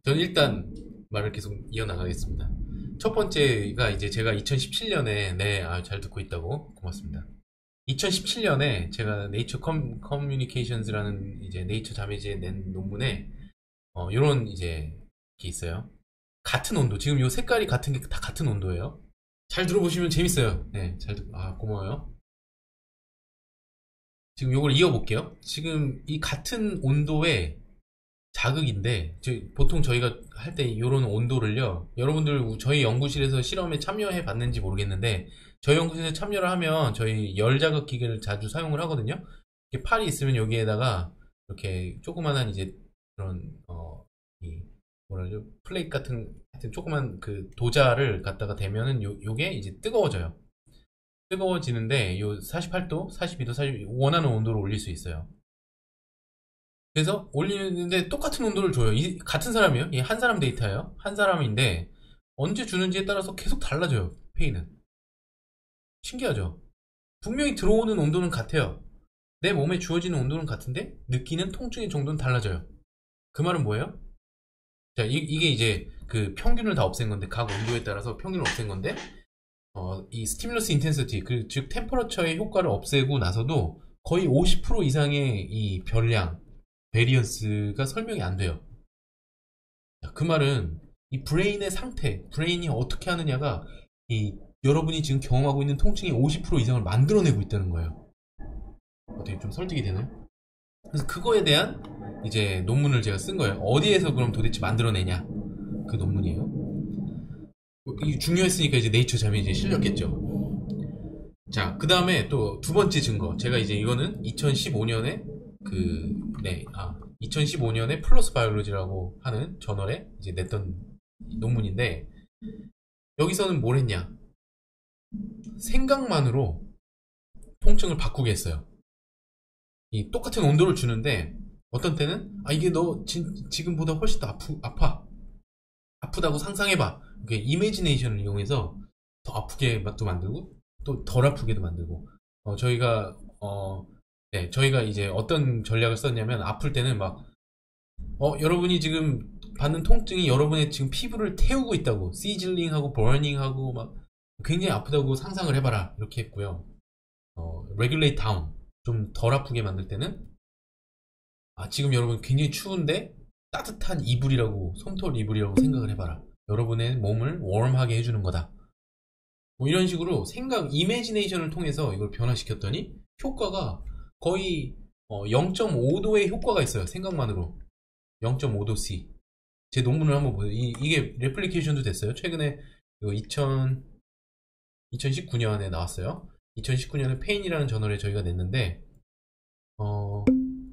저는 일단 말을 계속 이어나가겠습니다. 첫 번째가 이제 제가 2017년에, 네, 잘 듣고 있다고. 고맙습니다. 2017년에 제가 네이처 커뮤니케이션즈라는 이제 네이처 자매지에 낸 논문에, 요런 이제, 게 있어요. 같은 온도. 지금 요 색깔이 같은 게 다 같은 온도예요. 잘 들어보시면 재밌어요. 네, 고마워요. 지금 요걸 이어볼게요. 지금 이 같은 온도의 자극인데, 보통 저희가 할 때 이런 온도를요, 여러분들 저희 연구실에서 실험에 참여해 봤는지 모르겠는데, 저희 연구실에 참여를 하면 저희 열 자극 기계를 자주 사용을 하거든요. 이렇게 팔이 있으면 여기에다가 이렇게 조그만한 이제 그런 이 뭐라 그러죠? 플레이트 같은 하여튼 조그만 그 도자를 갖다가 대면은 요게 이제 뜨거워져요. 뜨거워지는데 요 48도, 42도, 42도 원하는 온도로 올릴 수 있어요. 그래서 올리는데 똑같은 온도를 줘요. 같은 사람이에요. 한 사람 데이터예요. 한 사람인데 언제 주는지에 따라서 계속 달라져요. 페이는. 신기하죠? 분명히 들어오는 온도는 같아요. 내 몸에 주어지는 온도는 같은데 느끼는 통증의 정도는 달라져요. 그 말은 뭐예요? 자, 이게 이제 그 평균을 다 없앤 건데, 각 온도에 따라서 평균을 없앤 건데, 이 스티뮬러스 인텐시티, 즉 템퍼러처의 효과를 없애고 나서도 거의 50% 이상의 이 별량, 베리언스가 설명이 안 돼요. 자, 그 말은 이 브레인의 상태, 브레인이 어떻게 하느냐가 이 여러분이 지금 경험하고 있는 통증의 50% 이상을 만들어내고 있다는 거예요. 어떻게 좀 설득이 되나요? 그래서 그거에 대한 이제 논문을 제가 쓴 거예요. 어디에서 그럼 도대체 만들어내냐? 그 논문이에요. 이게 중요했으니까 이제 네이처 잠에 이제 실렸겠죠. 자, 그 다음에 또 두 번째 증거. 제가 이제 이거는 2015년에 2015년에 플러스 바이올로지라고 하는 저널에 이제 냈던 논문인데, 여기서는 뭘 했냐? 생각만으로 통증을 바꾸게 했어요. 이 똑같은 온도를 주는데, 어떤 때는, 이게 너 지금보다 훨씬 더 아프다고 상상해봐. 이미지네이션을 이용해서 더 아프게도 만들고, 또 덜 아프게도 만들고, 저희가 이제 어떤 전략을 썼냐면, 아플 때는 여러분이 지금 받는 통증이 여러분의 지금 피부를 태우고 있다고, 시즐링하고 버닝하고 막 굉장히 아프다고 상상을 해봐라. 이렇게 했고요. regulate down. 좀 덜 아프게 만들 때는, 지금 여러분 굉장히 추운데 따뜻한 이불이라고, 솜털 이불이라고 생각을 해봐라. 여러분의 몸을 웜하게 해주는 거다. 뭐 이런 식으로 이미지네이션을 통해서 이걸 변화시켰더니 효과가 거의 0.5도의 효과가 있어요. 생각만으로. 0.5도 C. 제 논문을 한번 보세요. 이게 레플리케이션도 됐어요. 최근에 2019년에 나왔어요. 2019년에 페인이라는 저널에 저희가 냈는데,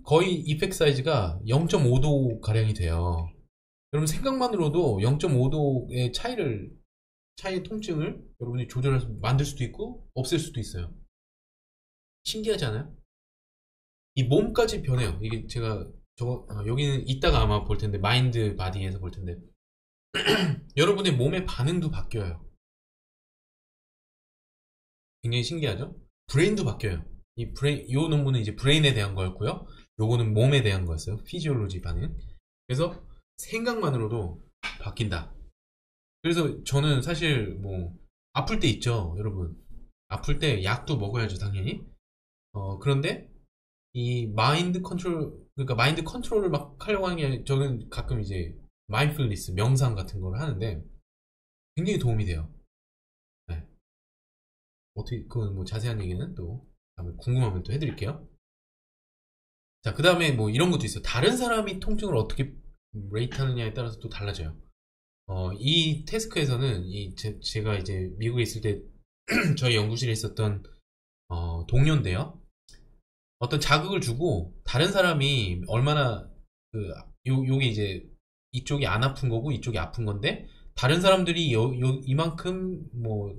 거의 이펙트 사이즈가 0.5도 가량이 돼요. 여러분 생각만으로도 0.5도의 차이의 통증을 여러분이 조절해서 만들 수도 있고 없앨 수도 있어요. 신기하지 않아요? 이 몸까지 변해요. 이게 제가 여기는 이따가 아마 볼 텐데, 마인드 바디에서 볼 텐데 여러분의 몸의 반응도 바뀌어요. 굉장히 신기하죠? 브레인도 바뀌어요. 요 논문은 이제 브레인에 대한 거였고요. 요거는 몸에 대한 거였어요. 피지올로지 반응. 그래서 생각만으로도 바뀐다. 그래서 저는 사실 아플 때 있죠, 여러분. 아플 때 약도 먹어야죠, 당연히. 그런데 이 마인드 컨트롤을 막 하려고 하는 게, 저는 가끔 이제 마인드풀니스, 명상 같은 걸 하는데 굉장히 도움이 돼요. 네. 그건 자세한 얘기는 또 다음에 궁금하면 또 해드릴게요. 자, 그 다음에 이런 것도 있어요. 다른 사람이 통증을 어떻게 레이트 하느냐에 따라서 또 달라져요. 이 태스크에서는 제가 이제 미국에 있을 때 저희 연구실에 있었던 동료인데요. 어떤 자극을 주고 다른 사람이 얼마나 요게 이제 이쪽이 안 아픈 거고 이쪽이 아픈 건데, 다른 사람들이 이만큼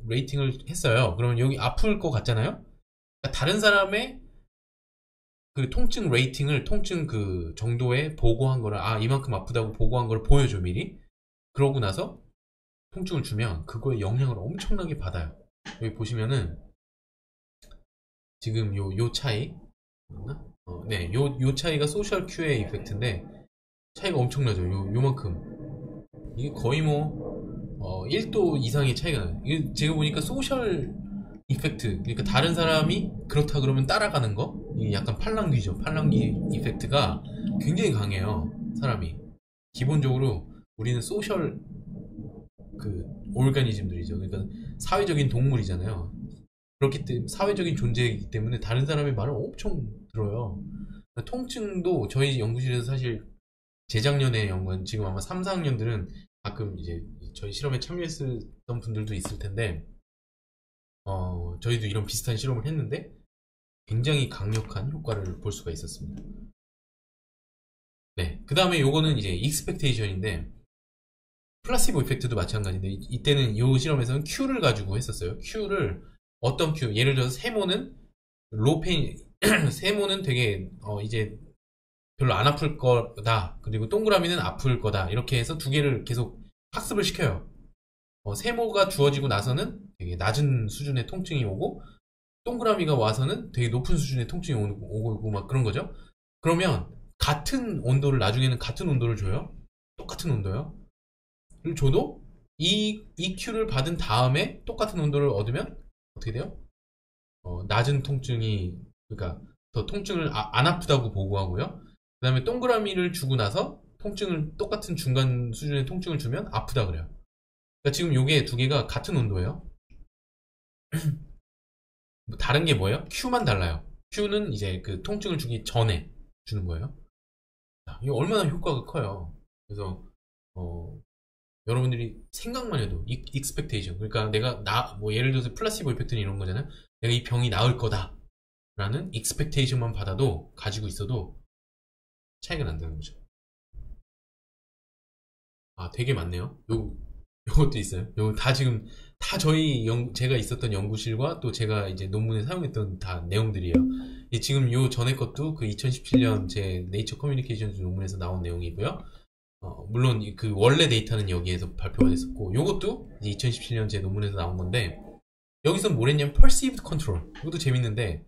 레이팅을 했어요. 그러면 여기 아플 것 같잖아요. 그러니까 다른 사람의 그 통증 레이팅을, 통증 그 정도에 보고한 거를, 이만큼 아프다고 보고한 걸 보여줘, 미리. 그러고 나서 통증을 주면 그거에 영향을 엄청나게 받아요. 여기 보시면은 지금 요 차이, 네, 요 차이가 소셜 큐의 이펙트인데 차이가 엄청나죠. 요만큼. 이게 거의 1도 이상의 차이가 나요. 이게 제가 보니까 소셜 이펙트, 그러니까 다른 사람이 그렇다 그러면 따라가는 거, 이게 약간 팔랑귀죠. 팔랑귀 이펙트가 굉장히 강해요. 사람이 기본적으로 우리는 소셜 그 오르가니즘들이죠. 그러니까 사회적인 동물이잖아요. 그렇기 때문에 사회적인 존재이기 때문에 다른 사람의 말을 엄청 들어요. 그러니까 통증도 저희 연구실에서 사실 재작년에 연구한 지금 아마 3, 4학년들은 가끔 이제 저희 실험에 참여했던 분들도 있을 텐데 저희도 이런 비슷한 실험을 했는데 굉장히 강력한 효과를 볼 수가 있었습니다. 네, 그 다음에 요거는 이제 익스펙테이션인데 플라시보 이펙트도 마찬가지인데 이때는 이 실험에서는 Q를 가지고 했었어요. Q를 어떤 Q, 예를 들어서 세모는 로페인 세모는 되게 이제 별로 안 아플 거다, 그리고 동그라미는 아플 거다, 이렇게 해서 두 개를 계속 학습을 시켜요. 세모가 주어지고 나서는 되게 낮은 수준의 통증이 오고 동그라미가 와서는 되게 높은 수준의 통증이 오고 막 그런 거죠. 그러면 같은 온도를 나중에는 같은 온도를 줘요. 똑같은 온도요. 를 줘도 이 Q를 받은 다음에 똑같은 온도를 얻으면 어떻게 돼요? 낮은 통증이, 그러니까 더 통증을 안 아프다고 보고하고요. 그 다음에 동그라미를 주고 나서 통증을 똑같은 중간 수준의 통증을 주면 아프다 그래요. 그러니까 지금 요게 두 개가 같은 온도예요. 다른 게 뭐예요? Q만 달라요. Q는 이제 그 통증을 주기 전에 주는 거예요. 이거 얼마나 효과가 커요. 그래서 여러분들이 생각만 해도 익스펙테이션, 그러니까 내가 뭐 예를 들어서 플라시보 이펙트는 이런 거잖아요. 내가 이 병이 나을 거다 라는 익스펙테이션만 받아도, 가지고 있어도 차이가 난다는 거죠. 되게 많네요. 요것도 있어요. 요거 다 지금 다 제가 있었던 연구실과 또 제가 이제 논문에 사용했던 다 내용들이에요. 지금 요 전에 것도 그 2017년 제 네이처 커뮤니케이션즈 논문에서 나온 내용이고요. 물론 그 원래 데이터는 여기에서 발표가 됐었고, 요것도 이제 2017년 제 논문에서 나온 건데, 여기서 뭘 했냐면 perceived control. 이것도 재밌는데,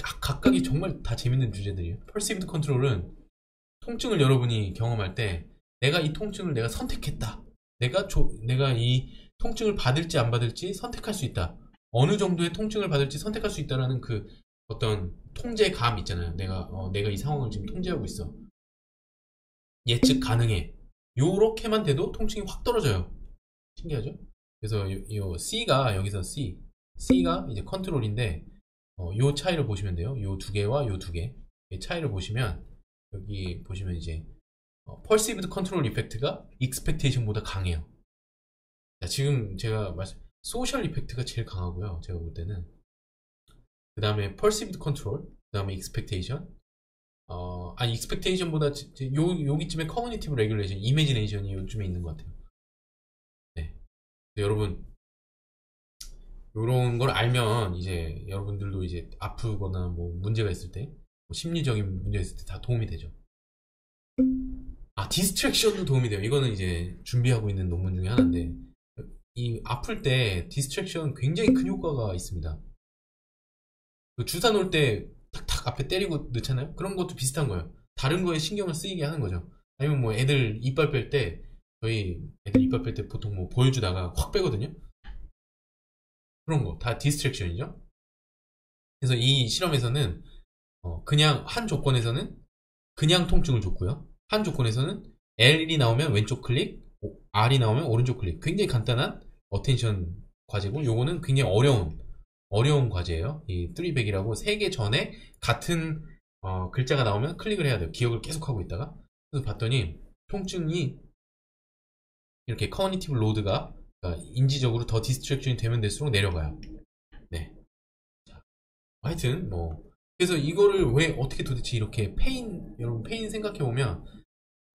각각이 정말 다 재밌는 주제들이에요. perceived control은 통증을 여러분이 경험할 때 내가 이 통증을 내가 선택했다. 내가 이 통증을 받을지 안 받을지 선택할 수 있다. 어느 정도의 통증을 받을지 선택할 수 있다라는 그 어떤 통제감 있잖아요. 내가 이 상황을 지금 통제하고 있어. 예측 가능해. 요렇게만 돼도 통증이 확 떨어져요. 신기하죠? 그래서 요 C가 여기서 C가 이제 컨트롤인데, 요 차이를 보시면 돼요. 요 두 개와 요 두 개. 차이를 보시면, 여기 보시면 이제 perceived control 이펙트가 expectation보다 강해요. 자, 지금 제가 social 이펙트가 제일 강하고요. 제가 볼 때는. 그 다음에 perceived control, 그 다음에 expectation. expectation보다 여기쯤에 cognitive regulation, imagination이 요즘에 있는 것 같아요. 네. 여러분, 요런 걸 알면 이제 여러분들도 이제 아프거나 뭐 문제가 있을 때, 뭐 심리적인 문제가 있을 때 다 도움이 되죠. 디스트랙션도 도움이 돼요. 이거는 이제 준비하고 있는 논문 중에 하나인데, 이 아플 때 디스트랙션 굉장히 큰 효과가 있습니다. 그 주사 놓을 때 탁탁 앞에 때리고 넣잖아요. 그런 것도 비슷한 거예요. 다른 거에 신경을 쓰이게 하는 거죠. 아니면 뭐 애들 이빨 뺄 때, 저희 애들 이빨 뺄 때 보통 뭐 보여주다가 확 빼거든요. 그런 거 다 디스트랙션이죠. 그래서 이 실험에서는 그냥 한 조건에서는 그냥 통증을 줬고요. 한 조건에서는 L이 나오면 왼쪽 클릭, R이 나오면 오른쪽 클릭. 굉장히 간단한 어텐션 과제고, 요거는 굉장히 어려운 과제예요. 이 300이라고 3개 전에 같은 글자가 나오면 클릭을 해야 돼요. 기억을 계속 하고 있다가. 그래서 봤더니 통증이 이렇게 커그니티브 로드가, 그러니까 인지적으로 더 디스트랙션이 되면 될수록 내려가요. 네. 자, 하여튼 뭐 그래서 이거를 왜 어떻게 도대체 이렇게 여러분 페인 생각해보면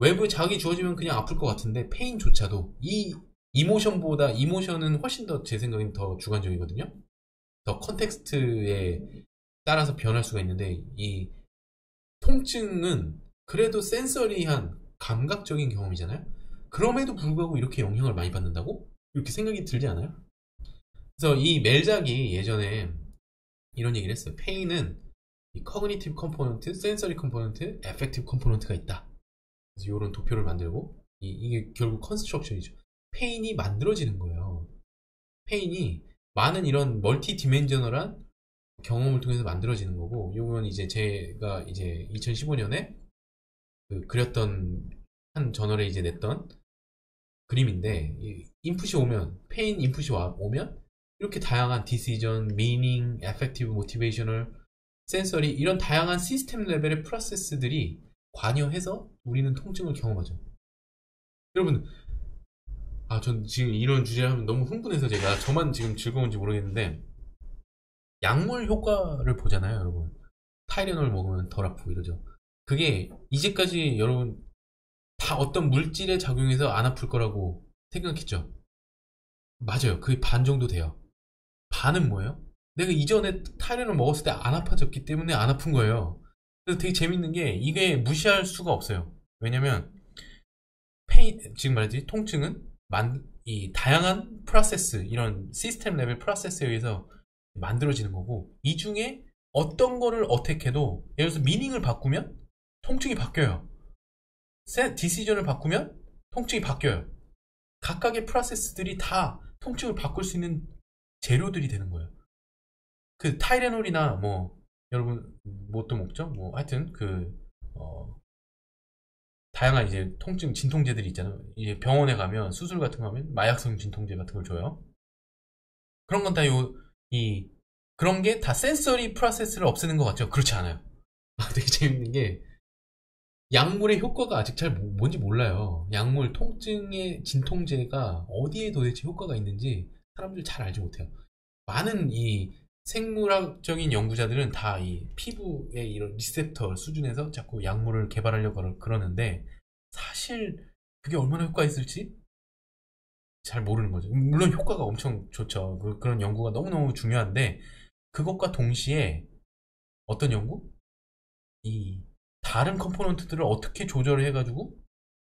외부에 자극이 주어지면 그냥 아플 것 같은데, 페인조차도 이 이모션은 훨씬 더 제 생각엔 더 주관적이거든요. 더 컨텍스트에 따라서 변할 수가 있는데, 이 통증은 그래도 센서리한 감각적인 경험이잖아요. 그럼에도 불구하고 이렇게 영향을 많이 받는다고? 이렇게 생각이 들지 않아요? 그래서 이 멜작이 예전에 이런 얘기를 했어요. 페인은 이 커그니티브 컴포넌트, 센서리 컴포넌트, 에펙티브 컴포넌트가 있다. 그래서 이런 도표를 만들고, 이게 결국 컨스트럭션이죠. 페인이 만들어지는 거예요. 페인이 많은 이런 멀티 디멘저널한 경험을 통해서 만들어지는 거고, 이건 이제 제가 이제 2015년에 그렸던 한 저널에 이제 냈던 그림인데, 인풋이 오면, 페인 인풋이 오면 이렇게 다양한 디시전, 미닝, 에펙티브, 모티베이셔널, 센서리, 이런 다양한 시스템 레벨의 프로세스들이 관여해서 우리는 통증을 경험하죠. 여러분, 전 지금 이런 주제를 하면 너무 흥분해서 제가 저만 지금 즐거운지 모르겠는데, 약물 효과를 보잖아요, 여러분. 타이레놀 먹으면 덜 아프고 이러죠. 그게 이제까지 여러분 다 어떤 물질에 작용해서 안 아플 거라고 생각했죠. 맞아요. 그게 반 정도 돼요. 반은 뭐예요? 내가 이전에 타이레놀 먹었을 때 안 아파졌기 때문에 안 아픈 거예요. 그래서 되게 재밌는 게 이게 무시할 수가 없어요. 왜냐면 지금 말했지 통증은 이 다양한 프로세스, 이런 시스템 레벨 프로세스에 의해서 만들어지는 거고, 이 중에 어떤 거를 어택해도, 예를 들어서 미닝을 바꾸면 통증이 바뀌어요. 디시전을 바꾸면 통증이 바뀌어요. 각각의 프로세스들이 다 통증을 바꿀 수 있는 재료들이 되는 거예요. 그 타이레놀이나 뭐 여러분 뭐 또 먹죠? 뭐 하여튼 다양한 이제 통증 진통제들이 있잖아요. 이제 병원에 가면 수술 같은 거 하면 마약성 진통제 같은 걸 줘요. 그런 건 다 그런 게 다 센서리 프로세스를 없애는 것 같죠? 그렇지 않아요. 되게 재밌는 게, 약물의 효과가 아직 잘 뭔지 몰라요. 약물 통증의 진통제가 어디에 도대체 효과가 있는지 사람들 잘 알지 못해요. 많은 이 생물학적인 연구자들은 다 이 피부의 이런 리셉터 수준에서 자꾸 약물을 개발하려고 그러는데, 사실 그게 얼마나 효과가 있을지 잘 모르는 거죠. 물론 효과가 엄청 좋죠. 그런 연구가 너무너무 중요한데, 그것과 동시에 어떤 연구? 이 다른 컴포넌트들을 어떻게 조절을 해가지고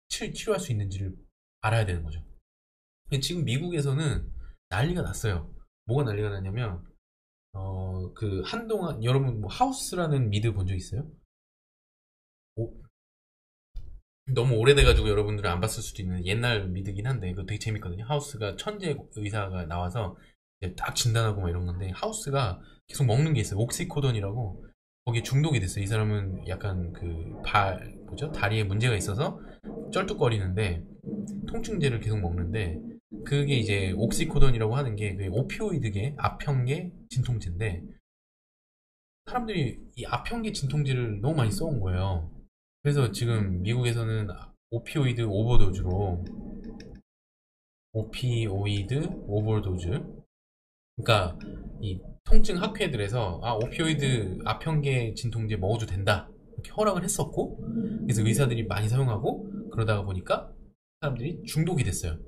치료할 수 있는지를 알아야 되는 거죠. 지금 미국에서는 난리가 났어요. 뭐가 난리가 났냐면, 한동안 여러분 뭐 하우스라는 미드 본 적 있어요? 너무 오래돼가지고 여러분들은 안 봤을 수도 있는 옛날 미드긴 한데, 이거 되게 재밌거든요. 하우스가 천재 의사가 나와서 딱 진단하고 막 이런 건데, 하우스가 계속 먹는 게 있어요. 옥시코돈이라고. 거기에 중독이 됐어요. 이 사람은 약간 다리에 문제가 있어서 쩔뚝거리는데, 통증제를 계속 먹는데, 그게 이제 옥시코돈이라고 하는 게 오피오이드계 아편계 진통제인데, 사람들이 이 아편계 진통제를 너무 많이 써온 거예요. 그래서 지금 미국에서는 오피오이드 오버도즈, 그러니까 이 통증 학회들에서 오피오이드 아편계 진통제 먹어도 된다 이렇게 허락을 했었고, 그래서 의사들이 많이 사용하고, 그러다가 보니까 사람들이 중독이 됐어요.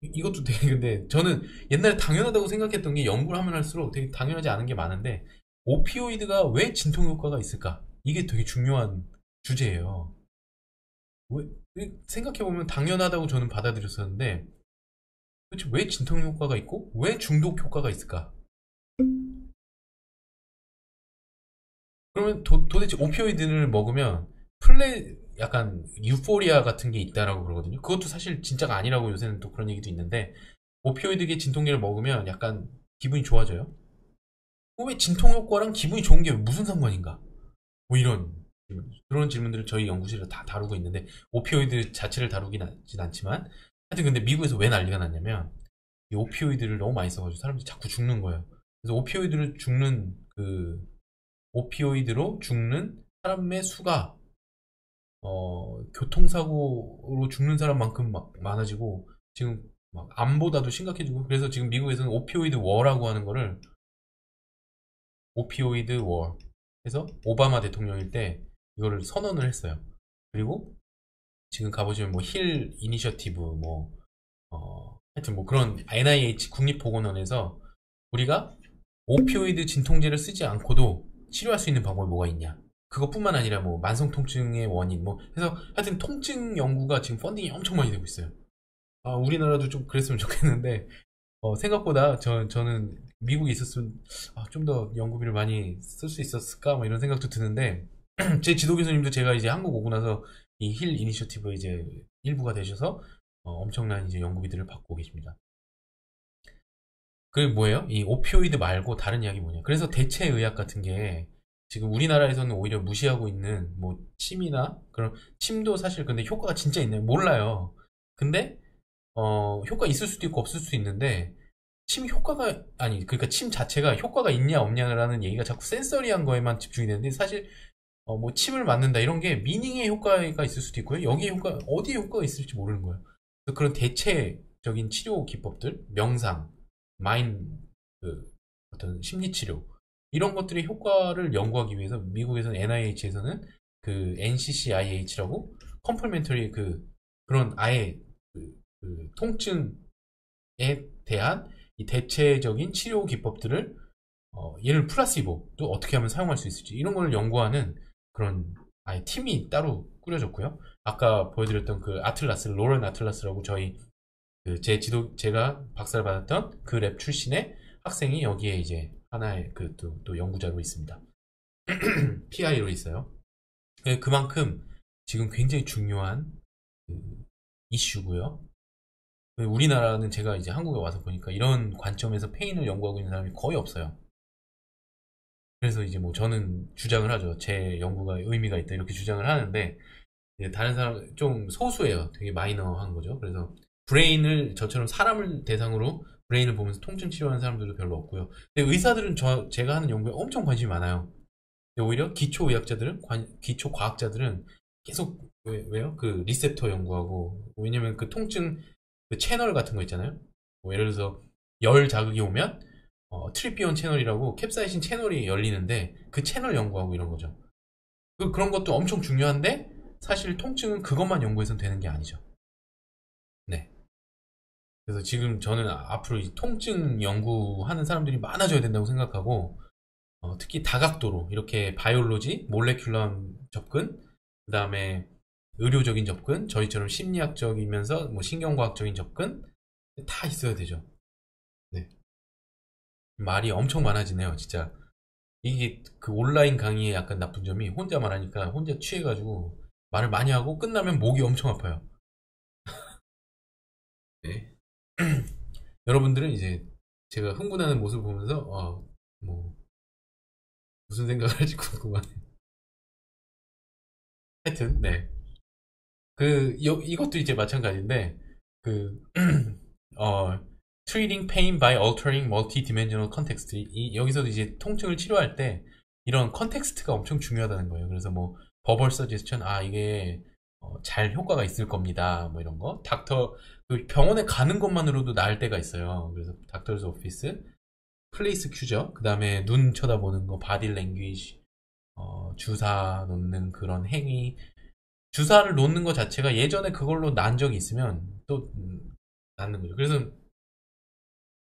이것도 되게, 근데 저는 옛날에 당연하다고 생각했던 게, 연구를 하면 할수록 되게 당연하지 않은 게 많은데, 오피오이드가 왜 진통 효과가 있을까? 이게 되게 중요한 주제예요. 생각해보면 당연하다고 저는 받아들였었는데, 도대체 왜 진통 효과가 있고 왜 중독 효과가 있을까? 그러면 도대체 오피오이드를 먹으면 약간 유포리아 같은 게 있다라고 그러거든요. 그것도 사실 진짜가 아니라고 요새는 또 그런 얘기도 있는데, 오피오이드계 진통제를 먹으면 약간 기분이 좋아져요. 왜 진통 효과랑 기분이 좋은 게 무슨 상관인가? 뭐 그런 질문들을 저희 연구실에서 다 다루고 있는데, 오피오이드 자체를 다루긴 않지만, 하여튼 근데 미국에서 왜 난리가 났냐면, 이 오피오이드를 너무 많이 써가지고 사람들이 자꾸 죽는 거예요. 그래서 오피오이드로 죽는 사람의 수가 교통사고로 죽는 사람만큼 막 많아지고, 지금 막 암보다도 심각해지고, 그래서 지금 미국에서는 오피오이드 워라고 하는 거를, 오피오이드 워 해서 오바마 대통령일 때 이거를 선언을 했어요. 그리고 지금 가보시면 뭐 힐 이니셔티브, 하여튼 뭐 그런 NIH 국립보건원에서 우리가 오피오이드 진통제를 쓰지 않고도 치료할 수 있는 방법이 뭐가 있냐, 그것뿐만 아니라 뭐 만성 통증의 원인 해서 하여튼 통증 연구가 지금 펀딩이 엄청 많이 되고 있어요. 우리나라도 좀 그랬으면 좋겠는데, 생각보다 저는 미국에 있었으면 좀 더 연구비를 많이 쓸 수 있었을까 뭐 이런 생각도 드는데, 제 지도 교수님도 제가 이제 한국 오고 나서 이 힐 이니셔티브 이제 일부가 되셔서 엄청난 이제 연구비들을 받고 계십니다. 그게 뭐예요? 이 오피오이드 말고 다른 약이 뭐냐? 그래서 대체 의학 같은 게 지금 우리나라에서는 오히려 무시하고 있는 뭐 침이나 그런 침도 사실 근데 효과가 진짜 있나요? 몰라요. 근데 효과 있을 수도 있고 없을 수도 있는데 침 효과가 아니 그러니까 침 자체가 효과가 있냐 없냐라는 얘기가 자꾸 센서리한 거에만 집중이 되는데 사실 뭐 침을 맞는다 이런 게 미닝의 효과가 있을 수도 있고요. 여기에 효과 어디에 효과가 있을지 모르는 거예요. 그래서 그런 대체적인 치료 기법들, 명상, 마인 그 어떤 심리 치료 이런 것들의 효과를 연구하기 위해서 미국에서는 NIH에서는 그 NCCIH라고 컴플멘터리 그런 아예 통증에 대한 이 대체적인 치료 기법들을 얘를 플라시보도 어떻게 하면 사용할 수 있을지 이런 걸 연구하는 그런 아예 팀이 따로 꾸려졌고요. 아까 보여드렸던 그 아틀라스, 로렌 아틀라스라고 저희 제가 박사를 받았던 그 랩 출신의 학생이 여기에 이제 하나의 또 연구자로 있습니다. PI로 있어요. 그만큼 지금 굉장히 중요한 그 이슈고요. 우리나라는 제가 이제 한국에 와서 보니까 이런 관점에서 페인을 연구하고 있는 사람이 거의 없어요. 그래서 이제 뭐 저는 주장을 하죠. 제 연구가 의미가 있다 이렇게 주장을 하는데 다른 사람 좀 소수예요. 되게 마이너한 거죠. 그래서 브레인을 저처럼 사람을 대상으로 브레인을 보면서 통증 치료하는 사람들도 별로 없고요. 근데 의사들은 제가 하는 연구에 엄청 관심이 많아요. 근데 오히려 기초의학자들은 기초과학자들은 계속 왜요? 그 리셉터 연구하고 왜냐면 그 통증 그 채널 같은 거 있잖아요. 뭐 예를 들어서 열 자극이 오면 트리피온 채널이라고 캡사이신 채널이 열리는데 그 채널 연구하고 이런 거죠. 그런 것도 엄청 중요한데 사실 통증은 그것만 연구해서는 되는 게 아니죠. 네. 그래서 지금 저는 앞으로 이 통증 연구하는 사람들이 많아져야 된다고 생각하고 특히 다각도로 이렇게 바이올로지, 몰레큘러 접근, 그 다음에 의료적인 접근, 저희처럼 심리학적이면서 뭐 신경과학적인 접근 다 있어야 되죠. 네. 말이 엄청 많아지네요, 진짜. 이게 그 온라인 강의의 약간 나쁜 점이 혼자 말하니까 혼자 취해가지고 말을 많이 하고 끝나면 목이 엄청 아파요. 네. 여러분들은 이제 제가 흥분하는 모습을 보면서 뭐 무슨 생각을 할지 궁금하네요. 하여튼 네. 이것도 이제 마찬가지인데 그 어, treating pain by altering multi-dimensional context 여기서도 이제 통증을 치료할 때 이런 컨텍스트가 엄청 중요하다는 거예요. 그래서 뭐 버벌 서제스천 이게 잘 효과가 있을 겁니다. 뭐 이런 거 그 병원에 가는 것만으로도 나을 때가 있어요. 그래서 닥터스 오피스 플레이스 큐죠. 그 다음에 눈 쳐다보는 거 바디 랭귀지 주사 놓는 그런 행위 주사를 놓는 것 자체가 예전에 그걸로 난 적이 있으면 또 낫는 거죠. 그래서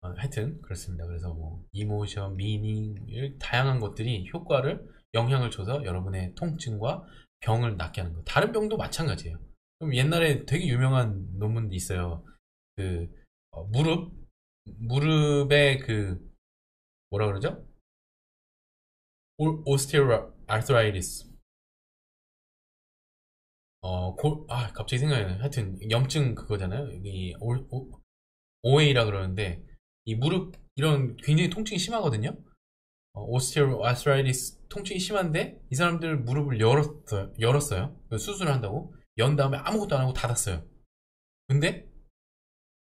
하여튼 그렇습니다. 그래서 뭐 이모션, 미닝 다양한 것들이 효과를 영향을 줘서 여러분의 통증과 병을 낫게 하는 거. 다른 병도 마찬가지예요. 그럼 옛날에 되게 유명한 논문도 있어요. 그 무릎에 그 뭐라 그러죠? 오스테오 아르트라이티스. 갑자기 생각이 나요. 하여튼 염증 그거잖아요. 이 OA라 그러는데 이 무릎 이런 굉장히 통증이 심하거든요. 오스테오 아스트라이티스 통증이 심한데 이 사람들 무릎을 열었어요. 수술을 한다고 연 다음에 아무것도 안 하고 닫았어요. 근데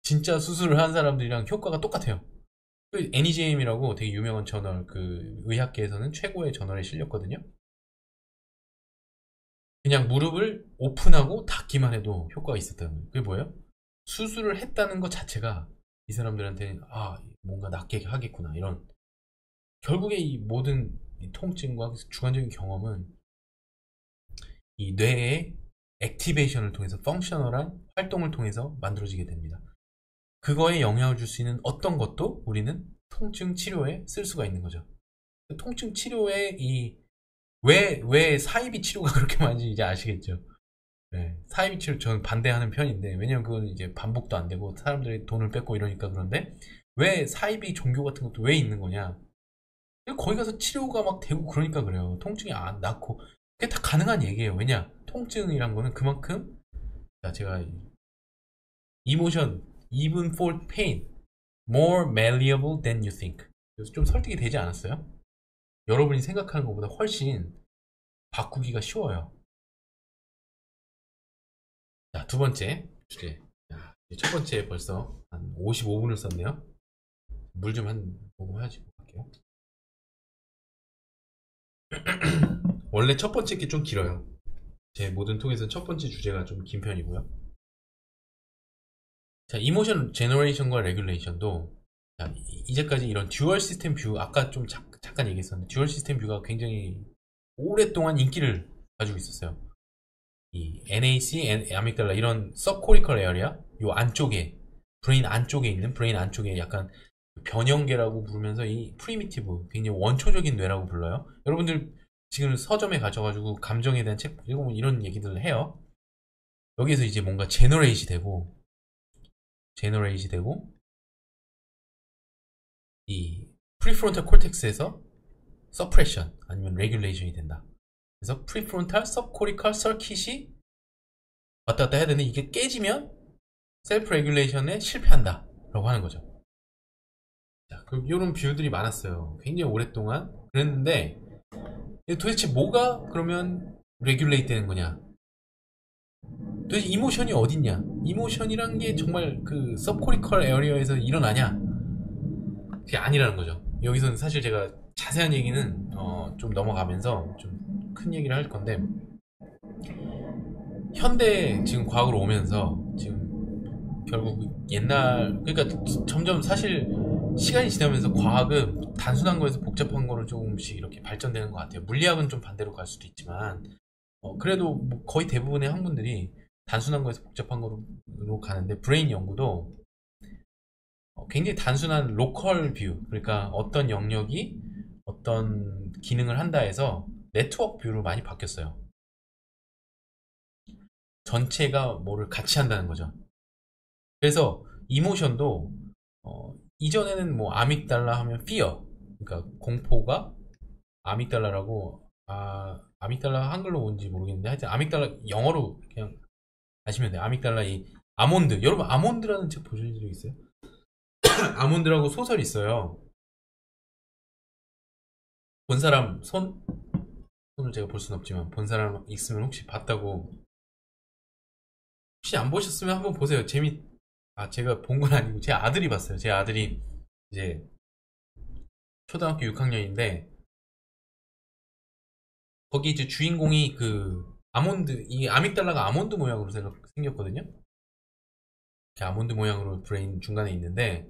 진짜 수술을 한 사람들이랑 효과가 똑같아요. 그 NEJM이라고 되게 유명한 저널 그 의학계에서는 최고의 저널에 실렸거든요. 그냥 무릎을 오픈하고 닫기만 해도 효과가 있었다는 거예요. 그게 뭐예요? 수술을 했다는 것 자체가 이 사람들한테는 뭔가 낫게 하겠구나 이런 결국에 이 모든 이 통증과 주관적인 경험은 이 뇌의 액티베이션을 통해서 펑셔널한 활동을 통해서 만들어지게 됩니다. 그거에 영향을 줄 수 있는 어떤 것도 우리는 통증 치료에 쓸 수가 있는 거죠. 통증 치료에 왜 사이비 치료가 그렇게 많은지 이제 아시겠죠? 네, 사이비 치료 저는 반대하는 편인데 왜냐면 그건 이제 반복도 안 되고 사람들이 돈을 뺏고 이러니까 그런데 왜 사이비 종교 같은 것도 왜 있는 거냐? 거기 가서 치료가 막 되고 그러니까 그래요. 통증이 안 낫고 그게 다 가능한 얘기예요. 왜냐? 통증이란 거는 그만큼 제가 emotion, even for pain, more malleable than you think. 그래서 좀 설득이 되지 않았어요? 여러분이 생각하는 것보다 훨씬 바꾸기가 쉬워요. 자, 두 번째 주제. 첫 번째 벌써 한 55분을 썼네요. 물 좀 한 모금 해가지고 갈게요. 원래 첫 번째 게 좀 길어요. 제 모든 톡에서는 첫 번째 주제가 좀 긴 편이고요. 자, 이모션 제너레이션과 레귤레이션도 이제까지 이런 듀얼 시스템 뷰, 아까 좀 잠깐 얘기했었는데 듀얼 시스템 뷰가 굉장히 오랫동안 인기를 가지고 있었어요. 이 NAC, 아미글달라 이런 서브코리컬 에어리아 요 안쪽에 브레인 안쪽에 약간 변형계라고 부르면서 이 프리미티브 굉장히 원초적인 뇌라고 불러요. 여러분들 지금 서점에 가셔가지고 감정에 대한 책 읽으면 이런 얘기들을 해요. 여기에서 이제 뭔가 제너레이시 되고 이 프리프론탈 콜텍스에서 서프레션 아니면 레귤레이션이 된다. 그래서 프리프론탈 서브코리컬 서킷이 왔다 갔다 해야 되는데 이게 깨지면 셀프 레귤레이션에 실패한다 라고 하는 거죠. 자, 그럼 이런 뷰들이 많았어요. 굉장히 오랫동안 그랬는데 도대체 뭐가 그러면 레귤레이트 되는 거냐, 도대체 이모션이 어딨냐, 이모션이란 게 정말 그 서브코리컬 에어리어에서 일어나냐, 그게 아니라는 거죠. 여기서는 사실 제가 자세한 얘기는 좀 넘어가면서 좀 큰 얘기를 할 건데, 현대 지금 과학으로 오면서 지금 결국 옛날, 그러니까 점점 사실 시간이 지나면서 과학은 단순한 거에서 복잡한 거로 조금씩 이렇게 발전되는 것 같아요. 물리학은 좀 반대로 갈 수도 있지만 그래도 뭐 거의 대부분의 학문들이 단순한 거에서 복잡한 거로 가는데, 브레인 연구도 굉장히 단순한 로컬 뷰, 그러니까 어떤 영역이 어떤 기능을 한다 해서 네트워크 뷰로 많이 바뀌었어요. 전체가 뭐를 같이 한다는 거죠. 그래서 이모션도 이전에는 뭐 아믹달라 하면 fear, 그러니까 공포가 아믹달라라고, 아믹달라 한글로 뭔지 모르겠는데 하여튼 아믹달라 영어로 그냥 아시면 돼요. 아믹달라, 이 아몬드, 여러분 아몬드라는 책 보신 적 있어요? 아몬드라고 소설이 있어요. 본 사람 손을 제가 볼 수는 없지만 본 사람 있으면 혹시 봤다고, 혹시 안 보셨으면 한번 보세요. 제가 본 건 아니고 제 아들이 봤어요. 제 아들이 이제 초등학교 6학년인데 거기 이제 주인공이 그 아몬드, 이 아믹달라가 아몬드 모양으로 생겼거든요. 아몬드 모양으로 브레인 중간에 있는데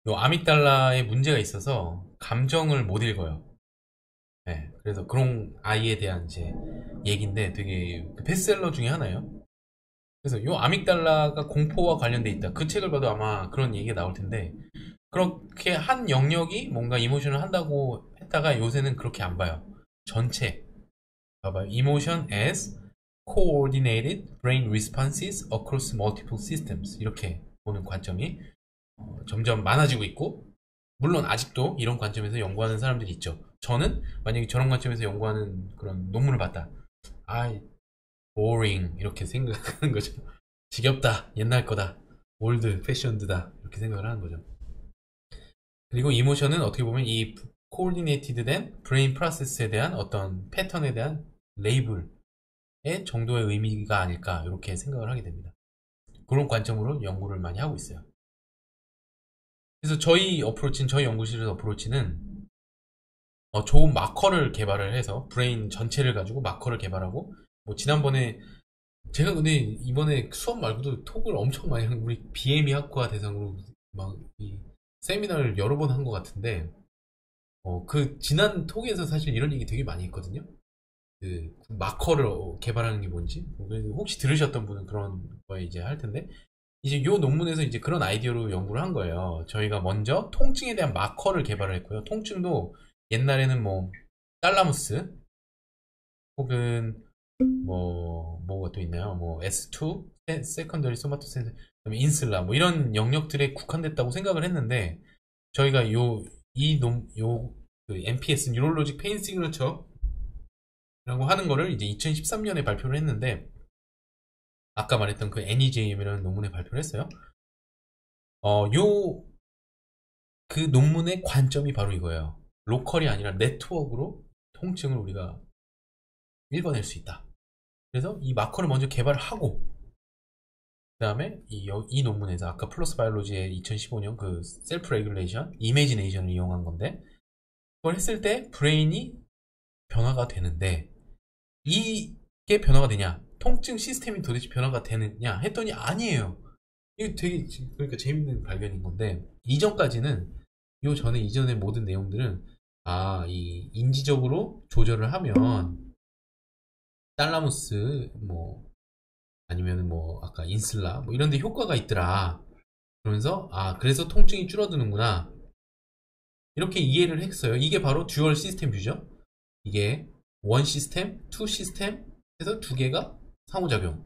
요 아믹달라에 문제가 있어서 감정을 못 읽어요. 네, 그래서 그런 아이에 대한 이제 얘기인데 되게 베스트셀러 중에 하나예요. 그래서 요 아믹달라가 공포와 관련돼 있다. 그 책을 봐도 아마 그런 얘기가 나올 텐데, 그렇게 한 영역이 뭔가 이모션을 한다고 했다가 요새는 그렇게 안 봐요. 전체 봐봐요. Emotion as coordinated brain responses across multiple systems, 이렇게 보는 관점이 점점 많아지고 있고, 물론 아직도 이런 관점에서 연구하는 사람들이 있죠. 저는 만약에 저런 관점에서 연구하는 그런 논문을 봤다, boring 이렇게 생각하는 거죠. 지겹다, 옛날 거다, 올드 패션드다, 이렇게 생각을 하는 거죠. 그리고 이모션은 어떻게 보면 이 코오디네이티드 된 브레인 프로세스에 대한 어떤 패턴에 대한 레이블의 정도의 의미가 아닐까, 이렇게 생각을 하게 됩니다. 그런 관점으로 연구를 많이 하고 있어요. 그래서 저희 연구실의 어프로치는 좋은 마커를 개발을 해서 브레인 전체를 가지고 마커를 개발하고, 뭐 지난번에 제가 근데 이번에 수업 말고도 톡을 엄청 많이 한, 우리 BME 학과 대상으로 막 이 세미나를 여러 번 한 것 같은데, 그 지난 톡에서 사실 이런 얘기 되게 많이 했거든요. 그 마커를 개발하는 게 뭔지, 혹시 들으셨던 분은 그런 거에 이제 할 텐데, 이제 요 논문에서 이제 그런 아이디어로 연구를 한 거예요. 저희가 먼저 통증에 대한 마커를 개발을 했고요. 통증도 옛날에는 뭐 딸라무스 혹은 뭐가 또 있나요? 뭐 S2, 세컨더리 소마토센서, 인슬라, 뭐 이런 영역들에 국한됐다고 생각을 했는데, 저희가 그 NPS 뉴럴로직 페인 시그너처라고 하는 거를 이제 2013년에 발표를 했는데, 아까 말했던 그 NEJM이라는 논문에 발표를 했어요. 요 그 논문의 관점이 바로 이거예요. 로컬이 아니라 네트워크로 통증을 우리가 읽어낼 수 있다. 그래서 이 마커를 먼저 개발을 하고, 그 다음에 이 논문에서 아까 플러스 바이올로지의 2015년 그 셀프 레귤레이션, 이미지네이션을 이용한 건데, 그걸 했을 때 브레인이 변화가 되는데, 이게 변화가 되냐? 통증 시스템이 도대체 변화가 되느냐? 했더니 아니에요. 이게 되게 그러니까 재밌는 발견인 건데, 이전의 모든 내용들은 이 인지적으로 조절을 하면 탈라무스 뭐 아니면 뭐 아까 인슬라 뭐 이런 데 효과가 있더라. 그러면서 그래서 통증이 줄어드는구나. 이렇게 이해를 했어요. 이게 바로 듀얼 시스템 뷰죠. 이게 원 시스템, 투 시스템 해서 두 개가 상호작용.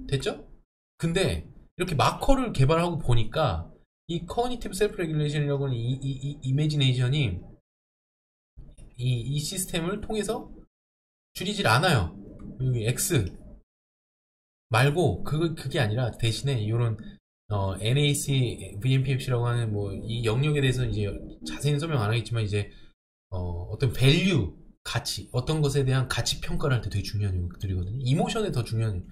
됐죠? 근데 이렇게 마커를 개발하고 보니까 이 커그니티브 셀프 레귤레이션이라고 하는 이 이미지네이션이 이 시스템을 통해서 줄이질 않아요. 여기 X 말고 그게 아니라 대신에 이런 NAC VMPFC라고 하는 뭐 이 영역에 대해서는 이제 자세히 설명 안 하겠지만 이제 어떤 밸류 가치 어떤 것에 대한 가치 평가를 할 때 되게 중요한 것들이거든요. 이모션에 더 중요한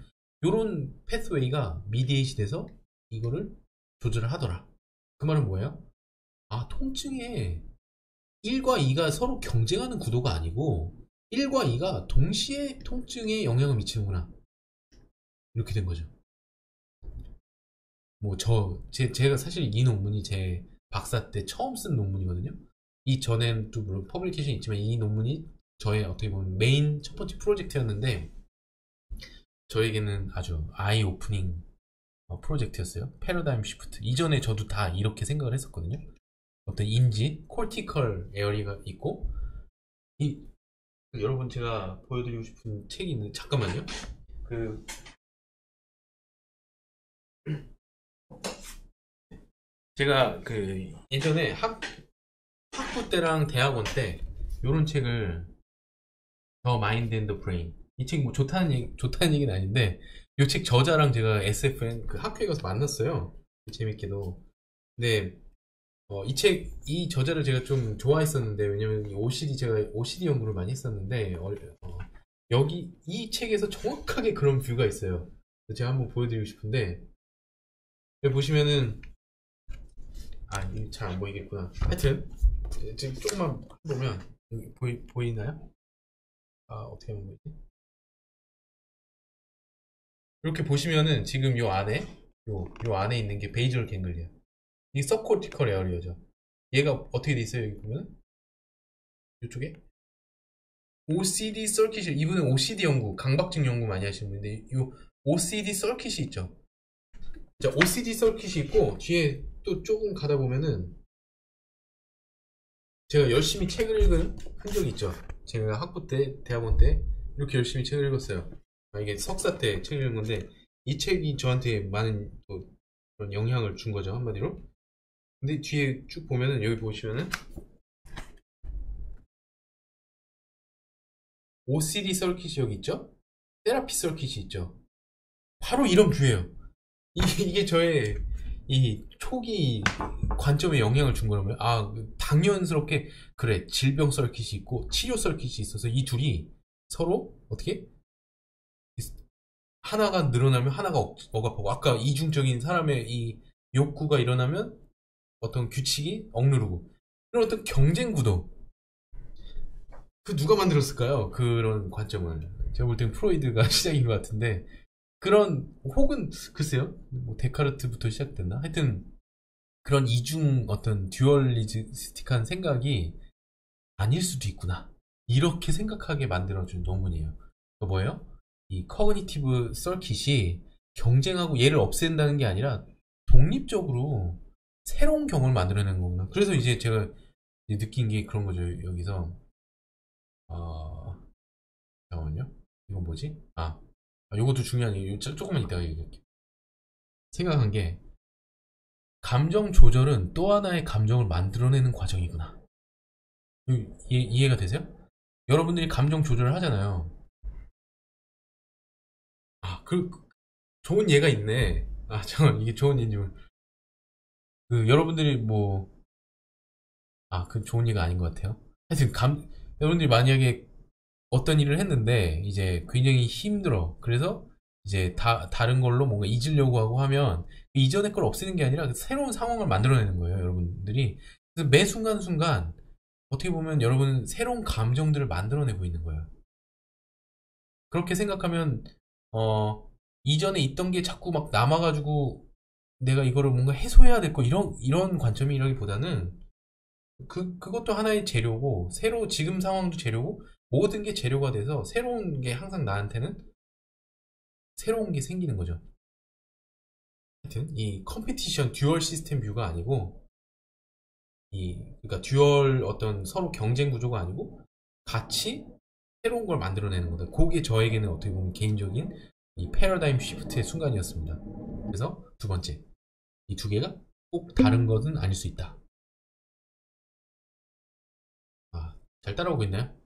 이런 패스웨이가 미디에이시 돼서 이거를 조절을 하더라. 그 말은 뭐예요? 통증에 1과 2가 서로 경쟁하는 구도가 아니고 1과 2가 동시에 통증에 영향을 미치는구나. 이렇게 된 거죠. 뭐 제가 사실 이 논문이 제 박사 때 처음 쓴 논문이거든요. 이 전엔 또 물론 퍼블리케이션이 있지만 이 논문이 저의 어떻게 보면 메인 첫 번째 프로젝트였는데 저에게는 아주 아이 오프닝 프로젝트였어요. 패러다임 시프트. 이전에 저도 다 이렇게 생각을 했었거든요. 어떤 인지, 콜티컬 에어리가 있고 여러분 제가 보여드리고 싶은 책이 있는데 잠깐만요. 제가 예전에 학부 때랑 대학원 때 요런 책을 The Mind and the Brain 이 책 뭐 좋다는 얘기는 아닌데 요 책 저자랑 제가 SFN 그 학교에 가서 만났어요. 재밌게도. 근데 이 저자를 제가 좀 좋아했었는데 왜냐면 제가 OCD 연구를 많이 했었는데 여기 이 책에서 정확하게 그런 뷰가 있어요. 제가 한번 보여드리고 싶은데 여기 보시면은 이게 잘 안 보이겠구나. 하여튼 지금 조금만 보면 보이나요? 어떻게 하면 보이지? 이렇게 보시면은 지금 요 안에 있는 게 베이저럴 갱글리아. 이게 서코티컬 에어리어죠. 얘가 어떻게 돼 있어요? 여기 보면 이쪽에 OCD 서킷이 이분은 OCD 연구, 강박증 연구 많이 하시는 분인데 요 OCD 서킷이 있죠. 자, OCD 서킷이 있고 뒤에 또 조금 가다 보면은 제가 열심히 책을 읽은 흔적이 있죠. 제가 학부 때, 대학원 때 이렇게 열심히 책을 읽었어요. 이게 석사 때 책을 읽은 건데 이 책이 저한테 많은 또 그런 영향을 준 거죠, 한마디로. 근데 뒤에 쭉 보면은 여기 보시면은 OCD 서킷이 여기 있죠? 테라피 서킷이 있죠? 바로 이런 뷰예요. 이게 저의 이 초기 관점에 영향을 준 거라면 당연스럽게 그래 질병 서킷이 있고 치료 서킷이 있어서 이 둘이 서로 어떻게 하나가 늘어나면 하나가 억압하고 아까 이중적인 사람의 이 욕구가 일어나면 어떤 규칙이 억누르고 이런 어떤 경쟁 구도 누가 만들었을까요? 그런 관점을 제가 볼 땐 프로이드가 시작인 것 같은데 그런 혹은 글쎄요 뭐 데카르트부터 시작됐나 하여튼 그런 이중 어떤 듀얼리스틱한 생각이 아닐 수도 있구나 이렇게 생각하게 만들어준 논문이에요. 그 뭐예요? 이 커그니티브 서킷이 경쟁하고 얘를 없앤다는 게 아니라 독립적으로 새로운 경험을 만들어내는 거구나. 그래서 이제 제가 이제 느낀 게 그런 거죠. 여기서 잠깐만요. 이건 뭐지? 요것도 중요한 얘기. 조금만 이따가 얘기할게요. 생각한 게 감정 조절은 또 하나의 감정을 만들어내는 과정이구나. 이해가 되세요? 여러분들이 감정 조절을 하잖아요. 좋은 예가 있네. 아, 잠깐, 이게 좋은 예인지 여러분들이 뭐, 그 좋은 예가 아닌 것 같아요. 하여튼, 여러분들이 만약에 어떤 일을 했는데, 이제 굉장히 힘들어. 그래서, 이제 다른 걸로 뭔가 잊으려고 하고 하면, 그 이전의 걸 없애는 게 아니라 새로운 상황을 만들어내는 거예요, 여러분들이. 그래서 매 순간순간, 어떻게 보면 여러분은 새로운 감정들을 만들어내고 있는 거예요. 그렇게 생각하면, 어, 이전에 있던 게 자꾸 막 남아가지고, 내가 이거를 뭔가 해소해야 될 거, 이런 관점이라기보다는, 그것도 하나의 재료고, 지금 상황도 재료고, 모든 게 재료가 돼서 새로운 게 항상 나한테는 새로운 게 생기는 거죠. 하여튼, 이 컴피티션 듀얼 시스템 뷰가 아니고, 그러니까 듀얼 어떤 서로 경쟁 구조가 아니고, 같이 새로운 걸 만들어내는 거다. 그게 저에게는 어떻게 보면 개인적인 이 패러다임 시프트의 순간이었습니다. 그래서 두 번째, 이 두 개가 꼭 다른 것은 아닐 수 있다. 잘 따라오고 있나요?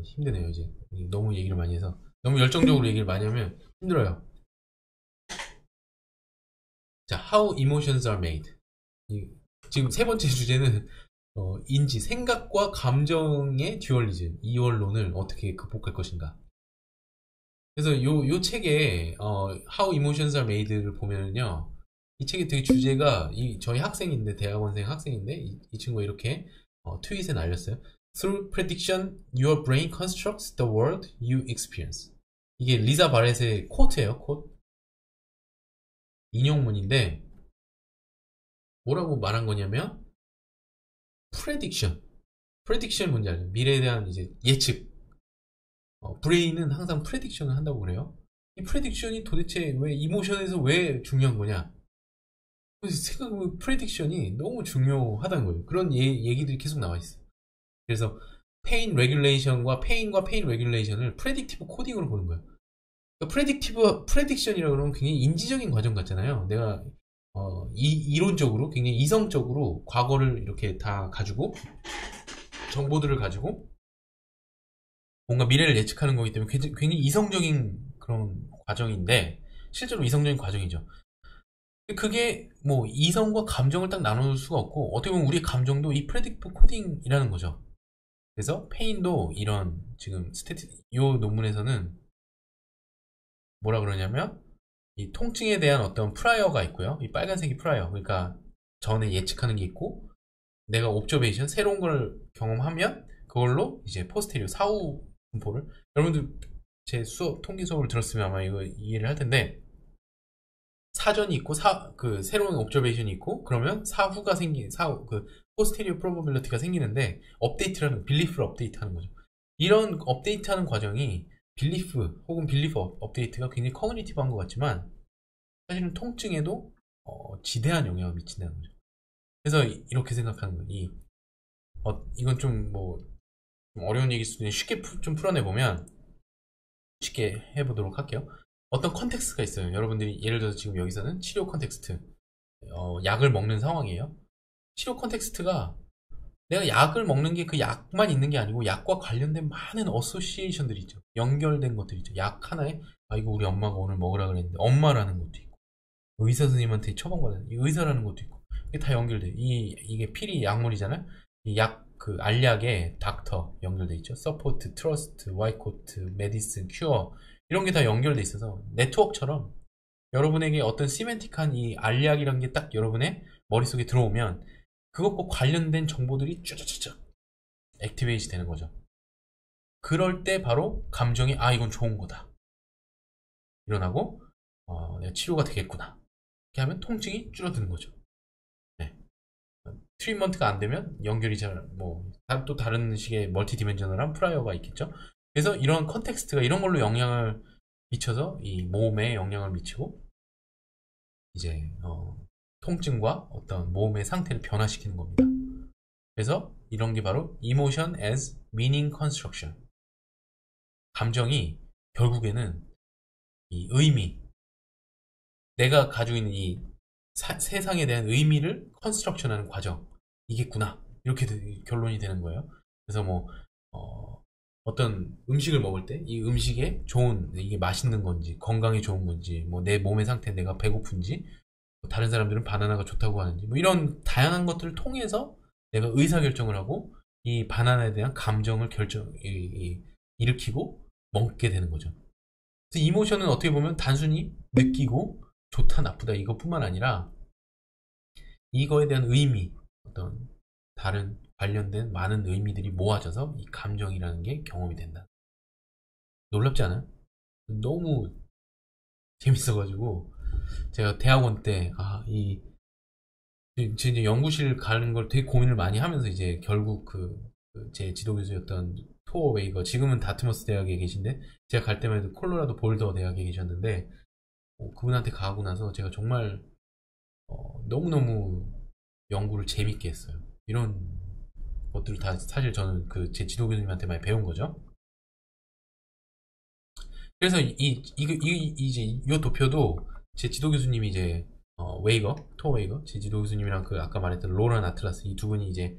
힘드네요, 이제. 너무 얘기를 많이 해서. 너무 열정적으로 얘기를 많이 하면 힘들어요. 자, How emotions are made. 지금 세 번째 주제는 생각과 감정의 듀얼리즘, 이원론을 어떻게 극복할 것인가. 그래서 요 책에 How emotions are made를 보면은요, 이 책의 되게 주제가 저희 학생인데, 대학원생 학생인데, 이 친구가 이렇게 트윗에 날렸어요. Through prediction, your brain constructs the world you experience. 이게 리사 바렛의 코트예요, 코트. 인용문인데, 뭐라고 말한 거냐면, prediction 뭔지 알죠? 미래에 대한 이제 예측. 브레인은 항상 프레딕션을 한다고 그래요. 이 프레딕션이 도대체 왜 이모션에서 왜 중요한 거냐? 생각해보면 프레딕션이 너무 중요하다는 거예요. 그런 얘기들이 계속 나와 있어요. 그래서 페인과 페인 레귤레이션을 프레딕티브 코딩으로 보는 거예요. 그러니까 프레딕션이라고 그러면 굉장히 인지적인 과정 같잖아요. 내가 이론적으로 굉장히 이성적으로 과거를 이렇게 다 가지고 정보들을 가지고 뭔가 미래를 예측하는 거기 때문에 굉장히 이성적인 그런 과정인데 실제로 이성적인 과정이죠. 그게 뭐 이성과 감정을 딱 나눌 수가 없고 어떻게 보면 우리 감정도 이 프레딕티브 코딩이라는 거죠. 그래서 페인도 이런 지금 이 논문에서는 뭐라 그러냐면 이 통증에 대한 어떤 프라이어가 있고요. 이 빨간색이 프라이어. 그러니까 전에 예측하는 게 있고 내가 옵저베이션 새로운 걸 경험하면 그걸로 이제 포스테리오 사후 분포를 여러분들 제 통계 수업을 들었으면 아마 이거 이해를 할 텐데 사전이 있고 새로운 옵저베이션이 있고 그러면 포스테리오 프로버빌리티가 생기는데 빌리프를 업데이트하는 거죠. 이런 업데이트하는 과정이 빌리프 업데이트가 굉장히 커그니티브한 것 같지만 사실은 통증에도 지대한 영향을 미친다는 거죠. 그래서 이렇게 생각하는 거예요. 이건 좀 어려운 얘기일 수도 있는데 쉽게 좀 풀어내보면 쉽게 해보도록 할게요. 어떤 컨텍스트가 있어요. 여러분들이 예를 들어서 지금 여기서는 치료 컨텍스트, 약을 먹는 상황이에요. 치료 컨텍스트가 내가 약을 먹는 게 그 약만 있는 게 아니고 약과 관련된 많은 어소시에이션들이 있죠. 연결된 것들이 있죠. 약 하나에 이거 우리 엄마가 오늘 먹으라 그랬는데 엄마라는 것도 있고 의사 선생님한테 처방받은 의사라는 것도 있고 이게 다 연결돼. 이게 필이 약물이잖아요. 그 알약에 닥터 연결돼 있죠. 서포트, 트러스트, 와이코트, 메디슨, 큐어 이런 게 다 연결돼 있어서 네트워크처럼 여러분에게 어떤 시멘틱한 이 알약이란 게 딱 여러분의 머릿속에 들어오면 그것과 관련된 정보들이 쭈쭈쭈쭈 액티베이트 되는 거죠. 그럴 때 바로 감정이 이건 좋은 거다 일어나고 내가 치료가 되겠구나 이렇게 하면 통증이 줄어드는 거죠. 네. 트리트먼트가 안 되면 연결이 또 다른 식의 멀티 디멘셔널한 프라이어가 있겠죠. 그래서 이런 컨텍스트가 이런 걸로 영향을 미쳐서 이 몸에 영향을 미치고 이제 통증과 어떤 몸의 상태를 변화시키는 겁니다. 그래서 이런 게 바로 emotion as meaning construction. 감정이 결국에는 이 의미, 내가 가지고 있는 이 세상에 대한 의미를 컨스트럭션하는 과정 이겠구나 이렇게 결론이 되는 거예요. 그래서 어떤 음식을 먹을 때 이 음식에 좋은, 이게 맛있는 건지 건강에 좋은 건지 뭐 내 몸의 상태, 내가 배고픈지, 뭐 다른 사람들은 바나나가 좋다고 하는지, 뭐 이런 다양한 것들을 통해서 내가 의사결정을 하고 이 바나나에 대한 감정을 일으키고 먹게 되는 거죠. 그래서 이모션은 어떻게 보면 단순히 느끼고 좋다 나쁘다 이것뿐만 아니라 이거에 대한 의미, 어떤 다른 관련된 많은 의미들이 모아져서 이 감정이라는 게 경험이 된다. 놀랍지 않아요? 너무 재밌어가지고 제가 대학원 때 이제 연구실 가는 걸 되게 고민을 많이 하면서 이제 결국 제 지도교수였던 토어 웨이거, 지금은 다트머스 대학에 계신데 제가 갈 때만 해도 콜로라도 볼더 대학에 계셨는데, 그분한테 가고 나서 제가 정말 너무너무 연구를 재밌게 했어요. 이런 것들을 다 사실 저는 제 지도교수님한테 많이 배운 거죠. 그래서 이제 이 도표도 제 지도교수님이 이제 토 웨이거, 제 지도교수님이랑 아까 말했던 로런 아틀라스, 이 두 분이 이제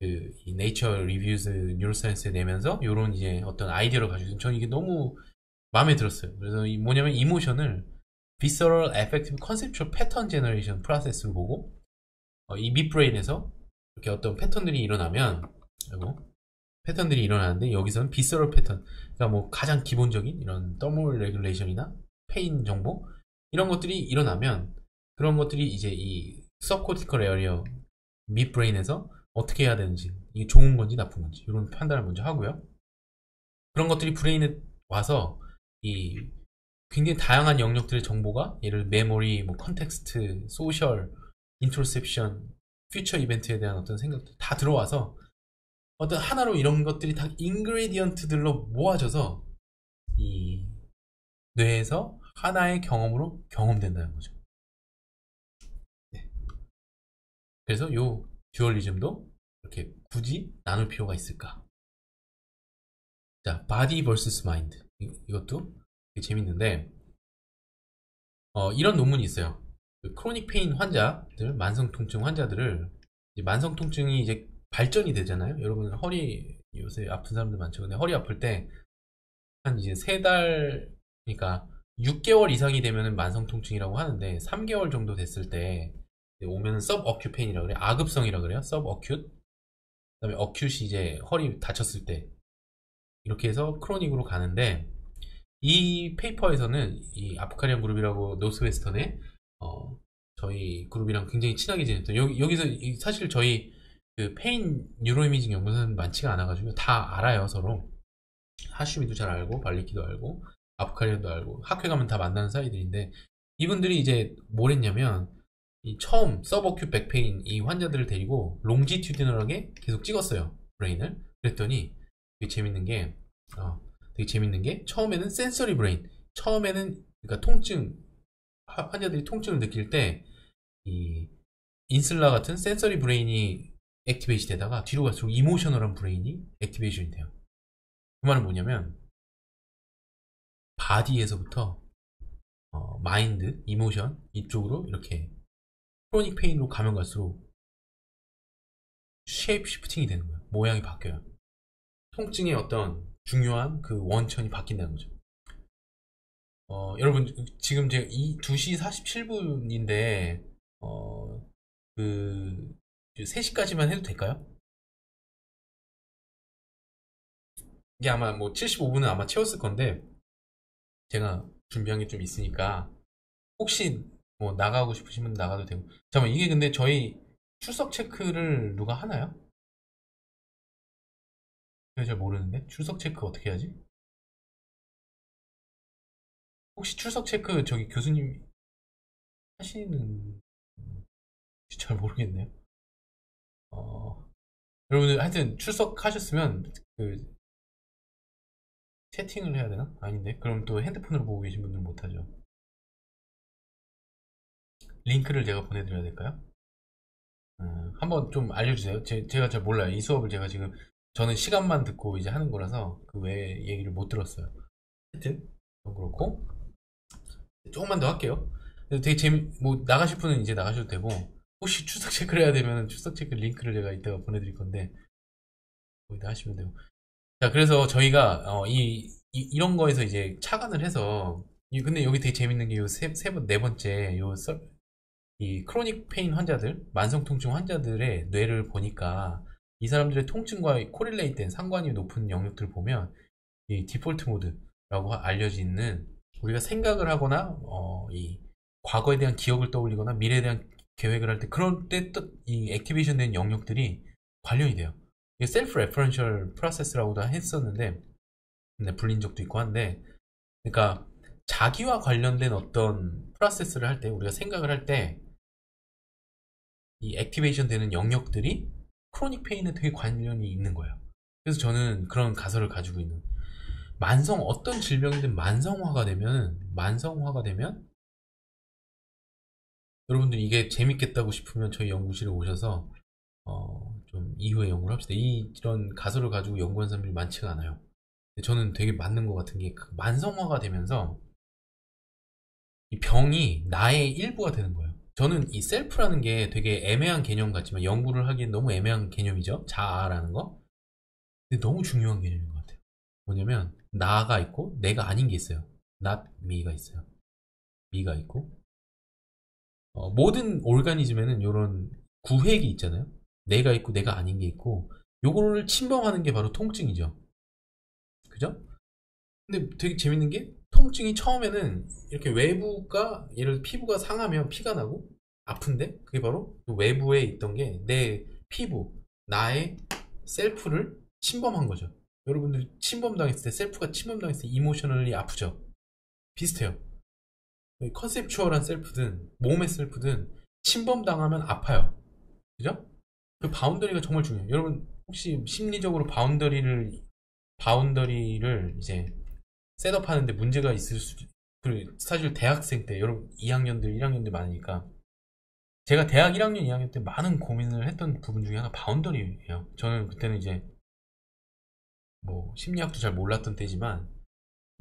이 네이처 리뷰즈 뉴로사이언스에 내면서 요런 이제 어떤 아이디어를 가지고 있어요. 저는 이게 너무 마음에 들었어요. 그래서 뭐냐면 이모션을 Visceral Affective Conceptual Pattern Generation 프로세스로 보고, 이 midbrain에서 이렇게 어떤 패턴들이 일어나면, 패턴들이 일어나는데 여기서는 비서럴 패턴, 그러니까 뭐 가장 기본적인 이런 더멀 레귤레이션이나 페인 정보, 이런 것들이 일어나면 그런 것들이 이제 이 서코티컬 에어리어 midbrain에서 어떻게 해야 되는지, 이게 좋은 건지 나쁜 건지 이런 판단을 먼저 하고요. 그런 것들이 브레인에 와서 이 굉장히 다양한 영역들의 정보가, 예를 들어 메모리, 뭐 컨텍스트, 소셜, 인트로셉션, 퓨처 이벤트에 대한 어떤 생각들 다 들어와서 어떤 하나로 이런 것들이 다 인그레디언트들로 모아져서 이 뇌에서 하나의 경험으로 경험된다는 거죠. 네. 그래서 요 듀얼리즘도 이렇게 굳이 나눌 필요가 있을까? 자, 바디 vs 마인드, 이것도 되게 재밌는데, 이런 논문이 있어요. 크로닉 페인 환자들, 만성 통증 환자들을, 만성 통증이 이제 발전이 되잖아요. 여러분 허리 요새 아픈 사람들 많죠. 근데 허리 아플 때 한 이제 3달, 그러니까 6개월 이상이 되면은 만성 통증이라고 하는데 3개월 정도 됐을 때 오면은 서브어큐 페인이라고 그래요. 아급성이라고 그래요. 서브어큐. 그다음에 어큐시, 이제 허리 다쳤을 때, 이렇게 해서 크로닉으로 가는데, 이 페이퍼에서는 이 아프카리안 그룹이라고 노스웨스턴에 저희 그룹이랑 굉장히 친하게 지냈던, 여기서 사실 저희 페인 뉴로이미징 연구소는 많지가 않아가지고 다 알아요, 서로. 하슈미도 잘 알고, 발리키도 알고, 아프카리안도 알고, 학회 가면 다 만나는 사이들인데, 이분들이 이제 뭘 했냐면 이 처음 서브어큐 백페인 이 환자들을 데리고 롱지튜디널하게 계속 찍었어요, 브레인을. 그랬더니 되게 재밌는 게 처음에는 센서리 브레인, 처음에는 그러니까 환자들이 통증을 느낄 때 이 인슬라 같은 센서리 브레인이 액티베이시 되다가 뒤로 갈수록 이모셔널한 브레인이 액티베이션이 돼요. 그 말은 뭐냐면 바디에서부터 마인드, 이모션 이쪽으로 이렇게 크로닉 페인으로 가면 갈수록 쉐입 시프팅이 되는 거예요. 모양이 바뀌어요. 통증의 어떤 중요한 원천이 바뀐다는 거죠. 여러분, 지금 제가 2시 47분인데, 3시까지만 해도 될까요? 이게 아마 뭐 75분은 아마 채웠을 건데, 제가 준비한 게 좀 있으니까, 혹시 뭐 나가고 싶으시면 나가도 되고. 잠깐만, 이게 근데 저희 출석 체크를 누가 하나요? 제가 잘 모르는데? 출석 체크 어떻게 하지? 혹시 출석 체크 저기 교수님 하시는, 잘 모르겠네요. 여러분들 하여튼 출석하셨으면 채팅을 해야 되나? 아닌데? 그럼 또 핸드폰으로 보고 계신 분들은 못하죠. 링크를 제가 보내드려야 될까요? 한번 좀 알려주세요. 제가 잘 몰라요. 이 수업을 제가 지금, 저는 시간만 듣고 이제 하는 거라서 그 외에 얘기를 못 들었어요. 하여튼 그렇고 조금만 더 할게요. 되게 뭐 나가실 분은 이제 나가셔도 되고, 혹시 출석 체크를 해야 되면 출석 체크 링크를 제가 이따가 보내드릴 건데 거기다 하시면 되고. 자, 그래서 저희가 이런 거에서 이제 착안을 해서 근데 여기 되게 재밌는 게 네 번째 이 크로닉 페인 환자들, 만성 통증 환자들의 뇌를 보니까 이 사람들의 통증과 코릴레이트된 상관이 높은 영역들을 보면 이 디폴트 모드라고 알려지는 우리가 생각을 하거나 이 과거에 대한 기억을 떠올리거나 미래에 대한 계획을 할 때 그럴 때 이 액티베이션 된 영역들이 관련이 돼요. 이게 셀프 레퍼런셜 프로세스라고도 했었는데 근데 불린 적도 있고 한데 그러니까 자기와 관련된 어떤 프로세스를 할 때 우리가 생각을 할 때 이 액티베이션 되는 영역들이 크로닉 페인에 되게 관련이 있는 거예요. 그래서 저는 그런 가설을 가지고 있는 어떤 질병이든 만성화가 되면 여러분들 이게 재밌겠다고 싶으면 저희 연구실에 오셔서 좀 이후에 연구를 합시다. 이런 가설을 가지고 연구한 사람들이 많지가 않아요. 근데 저는 되게 맞는 것 같은 게 만성화가 되면서 이 병이 나의 일부가 되는 거예요. 저는 이 셀프라는 게 되게 애매한 개념 같지만 연구를 하기엔 너무 애매한 개념이죠. 자아라는 거. 근데 너무 중요한 개념인 것 같아요. 뭐냐면 나가 있고 내가 아닌 게 있어요. not me가 있어요. me가 있고 모든 오르가니즘에는 이런 구획이 있잖아요. 내가 있고 내가 아닌 게 있고 요거를 침범하는 게 바로 통증이죠. 그죠? 근데 되게 재밌는 게 통증이 처음에는 이렇게 외부가 예를 들어 피부가 상하면 피가 나고 아픈데 그게 바로 그 외부에 있던 게 내 피부, 나의 셀프를 침범한 거죠. 여러분들 침범당했을 때 셀프가 침범당했을 때 이모셔널리 아프죠. 비슷해요. 컨셉추얼한 셀프든 몸의 셀프든 침범당하면 아파요. 그죠? 그 바운더리가 정말 중요해요. 여러분 혹시 심리적으로 바운더리를 이제 셋업하는데 문제가 있을 수도 사실 대학생 때 여러분 2학년들 1학년들 많으니까 제가 대학 1학년 2학년 때 많은 고민을 했던 부분 중에 하나 바운더리예요. 저는 그때는 이제 뭐 심리학도 잘 몰랐던 때지만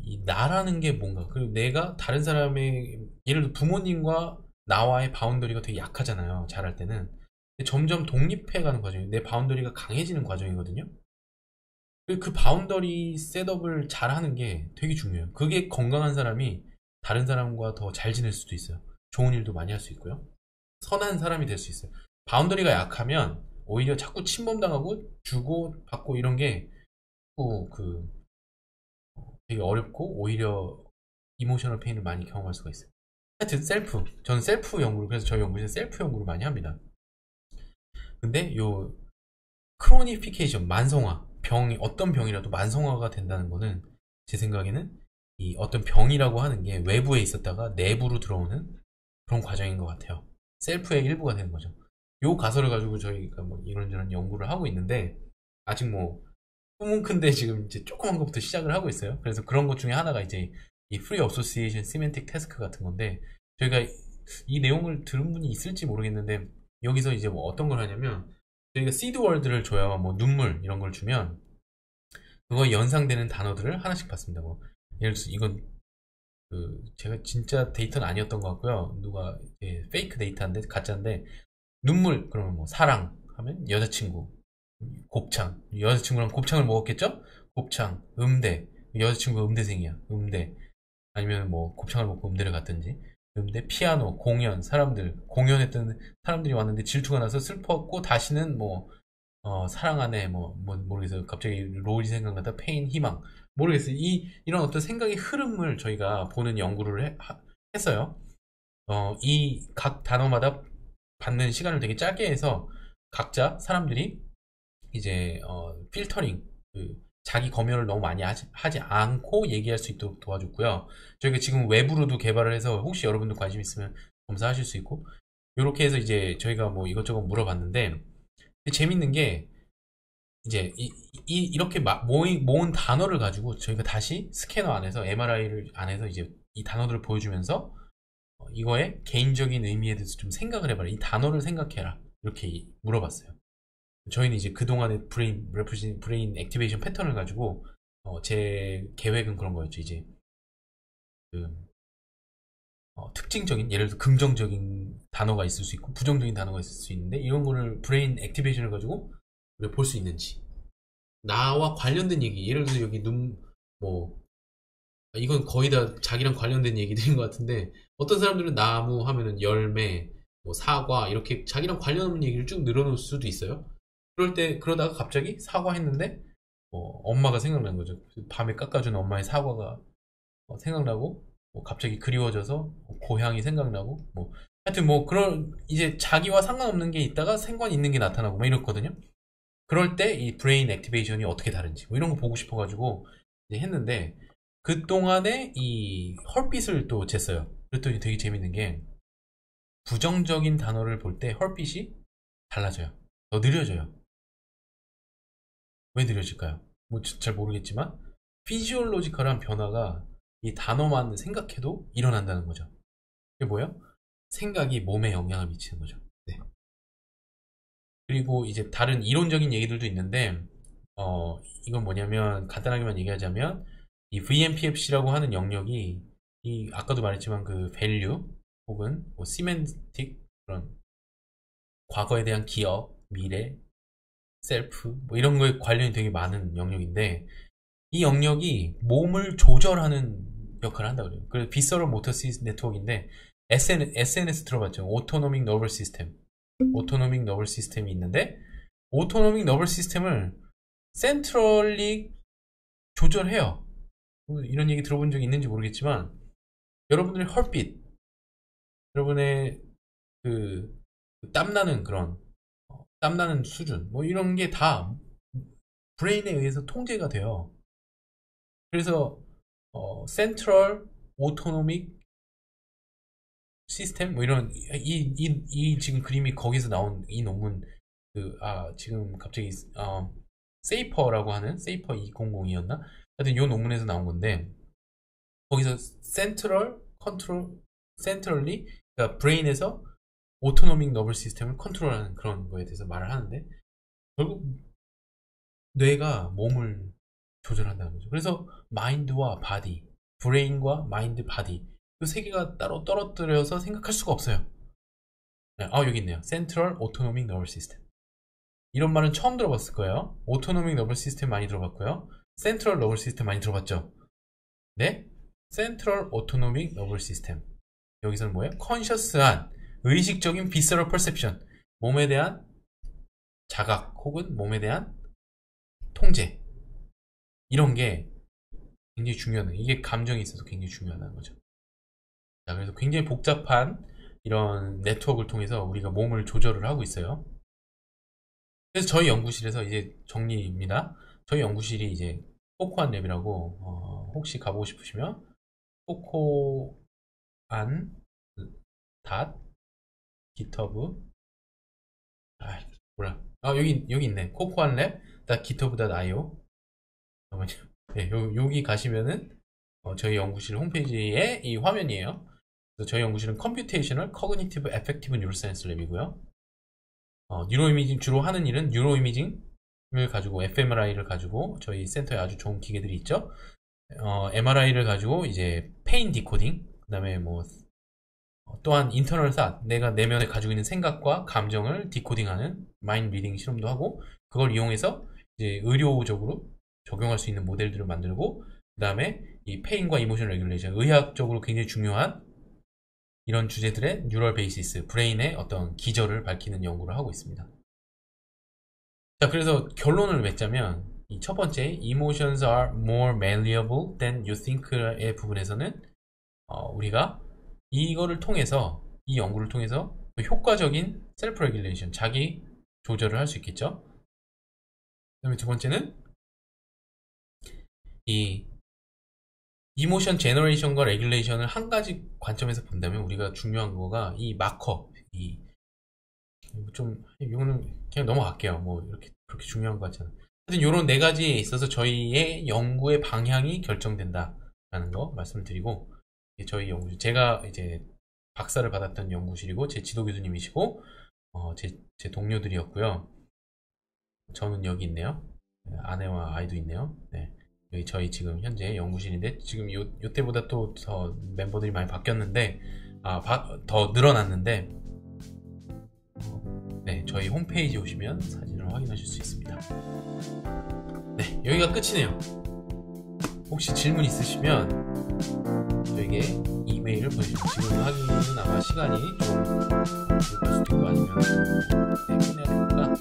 이 나라는 게 뭔가 그리고 내가 다른 사람의 예를 들어 부모님과 나와의 바운더리가 되게 약하잖아요. 잘할 때는 근데 점점 독립해가는 과정이 내 바운더리가 강해지는 과정이거든요. 그 바운더리 셋업을 잘하는 게 되게 중요해요. 그게 건강한 사람이 다른 사람과 더 잘 지낼 수도 있어요. 좋은 일도 많이 할 수 있고요. 선한 사람이 될 수 있어요. 바운더리가 약하면 오히려 자꾸 침범당하고 주고 받고 이런 게 되게 어렵고 오히려 이모셔널 페인을 많이 경험할 수가 있어요. 하여튼 저는 셀프 연구를 그래서 저희 연구실에 셀프 연구를 많이 합니다. 근데 요 크로니피케이션 만성화 어떤 병이라도 만성화가 된다는 거는 제 생각에는 이 어떤 병이라고 하는 게 외부에 있었다가 내부로 들어오는 그런 과정인 것 같아요. 셀프의 일부가 되는 거죠. 요 가설을 가지고 저희가 뭐 이런저런 연구를 하고 있는데 아직 뭐 꿈은 큰데 지금 이제 조그만 것부터 시작을 하고 있어요. 그래서 그런 것 중에 하나가 이제 이 Free Association Semantic Task 같은 건데 저희가 이 내용을 들은 분이 있을지 모르겠는데 여기서 이제 뭐 어떤 걸 하냐면 저희가 시드 월드를 줘요. 뭐 눈물 이런 걸 주면 그거 연상되는 단어들을 하나씩 받습니다. 뭐 예를 들어서 이건 제가 진짜 데이터는 아니었던 것 같고요. 누가 페이크 데이터인데 가짜인데 눈물 그러면 뭐 사랑 하면 여자친구 곱창 여자친구랑 곱창을 먹었겠죠? 곱창 음대 여자친구 음대생이야 음대 아니면 뭐 곱창을 먹고 음대를 갔든지 음대 피아노 공연 공연했던 사람들이 왔는데 질투가 나서 슬펐고 다시는 뭐 사랑하네 뭐 모르겠어요. 갑자기 롤이 생각나다 페인 희망 모르겠어요. 이런 어떤 생각의 흐름을 저희가 보는 연구를 했어요. 이 각 단어마다 받는 시간을 되게 짧게 해서 각자 사람들이 이제 필터링 자기 검열을 너무 많이 하지 않고 얘기할 수 있도록 도와줬고요. 저희가 지금 외부로도 개발을 해서 혹시 여러분들 관심 있으면 검사하실 수 있고 이렇게 해서 이제 저희가 뭐 이것저것 물어봤는데 재밌는 게 이제 이렇게 모은 단어를 가지고 저희가 다시 스캐너 안에서 MRI를 안에서 이제 이 단어들을 보여주면서 이거의 개인적인 의미에 대해서 좀 생각을 해봐라. 이 단어를 생각해라. 이렇게 물어봤어요. 저희는 이제 그동안의 브레인 액티베이션 패턴을 가지고 제 계획은 그런 거였죠. 이제 그, 특징적인 예를 들어 긍정적인 단어가 있을 수 있고 부정적인 단어가 있을 수 있는데 이런 거를 브레인 액티베이션을 가지고 우리가 볼 수 있는지 나와 관련된 얘기, 예를 들어서 여기 뭐, 이건 거의 다 자기랑 관련된 얘기들인 것 같은데, 어떤 사람들은 나무 하면은 열매, 뭐 사과, 이렇게 자기랑 관련 없는 얘기를 쭉 늘어놓을 수도 있어요. 그러다가 갑자기 사과 했는데, 엄마가 생각난 거죠. 밤에 깎아준 엄마의 사과가 생각나고, 뭐 갑자기 그리워져서 고향이 생각나고, 뭐, 하여튼 뭐 그런, 이제 자기와 상관없는 게 있다가 상관 있는 게 나타나고, 막 이렇거든요. 그럴 때 이 브레인 액티베이션이 어떻게 다른지, 뭐 이런 거 보고 싶어가지고 이제 했는데, 그동안에 이 헐빛을 또 쟀어요. 그랬더니 되게 재밌는 게, 부정적인 단어를 볼 때 헐빛이 달라져요. 더 느려져요. 왜 느려질까요? 뭐 잘 모르겠지만 피지올로지컬한 변화가 이 단어만 생각해도 일어난다는 거죠. 이게 뭐예요? 생각이 몸에 영향을 미치는 거죠. 네. 그리고 이제 다른 이론적인 얘기들도 있는데, 이건 뭐냐면 간단하게만 얘기하자면, 이 VMPFC라고 하는 영역이, 이 아까도 말했지만 그 value 혹은 뭐 시멘틱, 그런 과거에 대한 기억, 미래, 셀프 뭐 이런 거에 관련이 되게 많은 영역인데, 이 영역이 몸을 조절하는 역할을 한다고 그래요. 그래서 비서럴 모터 네트워크인데, SNS 들어봤죠? 오토노믹 너블 시스템. 오토노믹 너블 시스템이 있는데, 오토노믹 너블 시스템을 센트럴리 조절해요. 이런 얘기 들어본 적이 있는지 모르겠지만, 여러분들의 헐빛, 여러분의 그 땀나는 그런 땀나는 수준, 뭐 이런 게 다 브레인에 의해서 통제가 돼요. 그래서 센트럴 오토노믹 시스템 뭐 이런, 이 지금 그림이 거기서 나온 이 논문, 지금 갑자기 세이퍼라고 하는, 세이퍼 2002였나? 하여튼 이 논문에서 나온 건데, 거기서 센트럴리, 그러니까 브레인에서 오토노믹 너블 시스템을 컨트롤하는 그런 거에 대해서 말을 하는데, 결국 뇌가 몸을 조절한다는 거죠. 그래서 마인드와 바디, 브레인과 마인드, 바디, 그 세 개가 따로 떨어뜨려서 생각할 수가 없어요. 네, 여기 있네요. Central Autonomic Nervous System. 이런 말은 처음 들어봤을 거예요. Autonomic Nervous System 많이 들어봤고요. Central Nervous System 많이 들어봤죠? 네? Central Autonomic Nervous System. 여기서는 뭐예요? Conscious한, 의식적인 Visceral Perception. 몸에 대한 자각 혹은 몸에 대한 통제. 이런 게 굉장히 중요하다. 이게 감정이 있어서 굉장히 중요하다는 거죠. 자, 그래서 굉장히 복잡한 이런 네트워크를 통해서 우리가 몸을 조절을 하고 있어요. 그래서 저희 연구실에서 이제 정리입니다. 저희 연구실이 이제 코코안 랩이라고, 혹시 가보고 싶으시면 코코안 닷 github, 여기 있네. 코코안 랩 github.io. 잠깐만요. 네, 여기 가시면은 저희 연구실 홈페이지에 이 화면이에요. 그래서 저희 연구실은 컴퓨테이셔널 커그니티브 에펙티브 뉴로사이언스 랩이고요. 뉴로 이미징, 주로 하는 일은 뉴로 이미징을 가지고, fMRI를 가지고, 저희 센터에 아주 좋은 기계들이 있죠. MRI를 가지고 이제 페인 디코딩, 그 다음에 뭐 또한 인터널 사, 내가 내면에 가지고 있는 생각과 감정을 디코딩하는 마인드 리딩 실험도 하고, 그걸 이용해서 이제 의료적으로 적용할 수 있는 모델들을 만들고, 그 다음에 이 페인과 이모션 레귤레이션, 의학적으로 굉장히 중요한 이런 주제들의 뉴럴 베이시스, 브레인의 어떤 기저를 밝히는 연구를 하고 있습니다. 자, 그래서 결론을 맺자면, 이 첫 번째 Emotions are more malleable than you think의 부분에서는 우리가 이거를 통해서, 이 연구를 통해서 효과적인 셀프 레귤레이션, 자기 조절을 할 수 있겠죠. 그 다음에 두 번째는 이 이모션 제너레이션과 레귤레이션을 한 가지 관점에서 본다면, 우리가 중요한 거가 이 마커, 이거는 그냥 넘어갈게요. 뭐 이렇게 그렇게 중요한 거 같잖아요. 하여튼 이런 네 가지에 있어서 저희의 연구의 방향이 결정된다라는 거 말씀을 드리고, 저희 연구실, 제가 이제 박사를 받았던 연구실이고, 제 지도 교수님이시고, 제 동료들이었고요. 저는 여기 있네요. 아내와 아이도 있네요. 네. 여기 저희 지금 현재 연구실인데, 지금 요때보다 또 더 멤버들이 많이 바뀌었는데, 더 늘어났는데, 네, 저희 홈페이지 오시면 사진을 확인하실 수 있습니다. 네, 여기가 끝이네요. 혹시 질문 있으시면 저에게 이메일을 보내주시면, 지금 하기는 아마 시간이 좀 부족할 수도 있고 아니면 네, 끝내야 되니까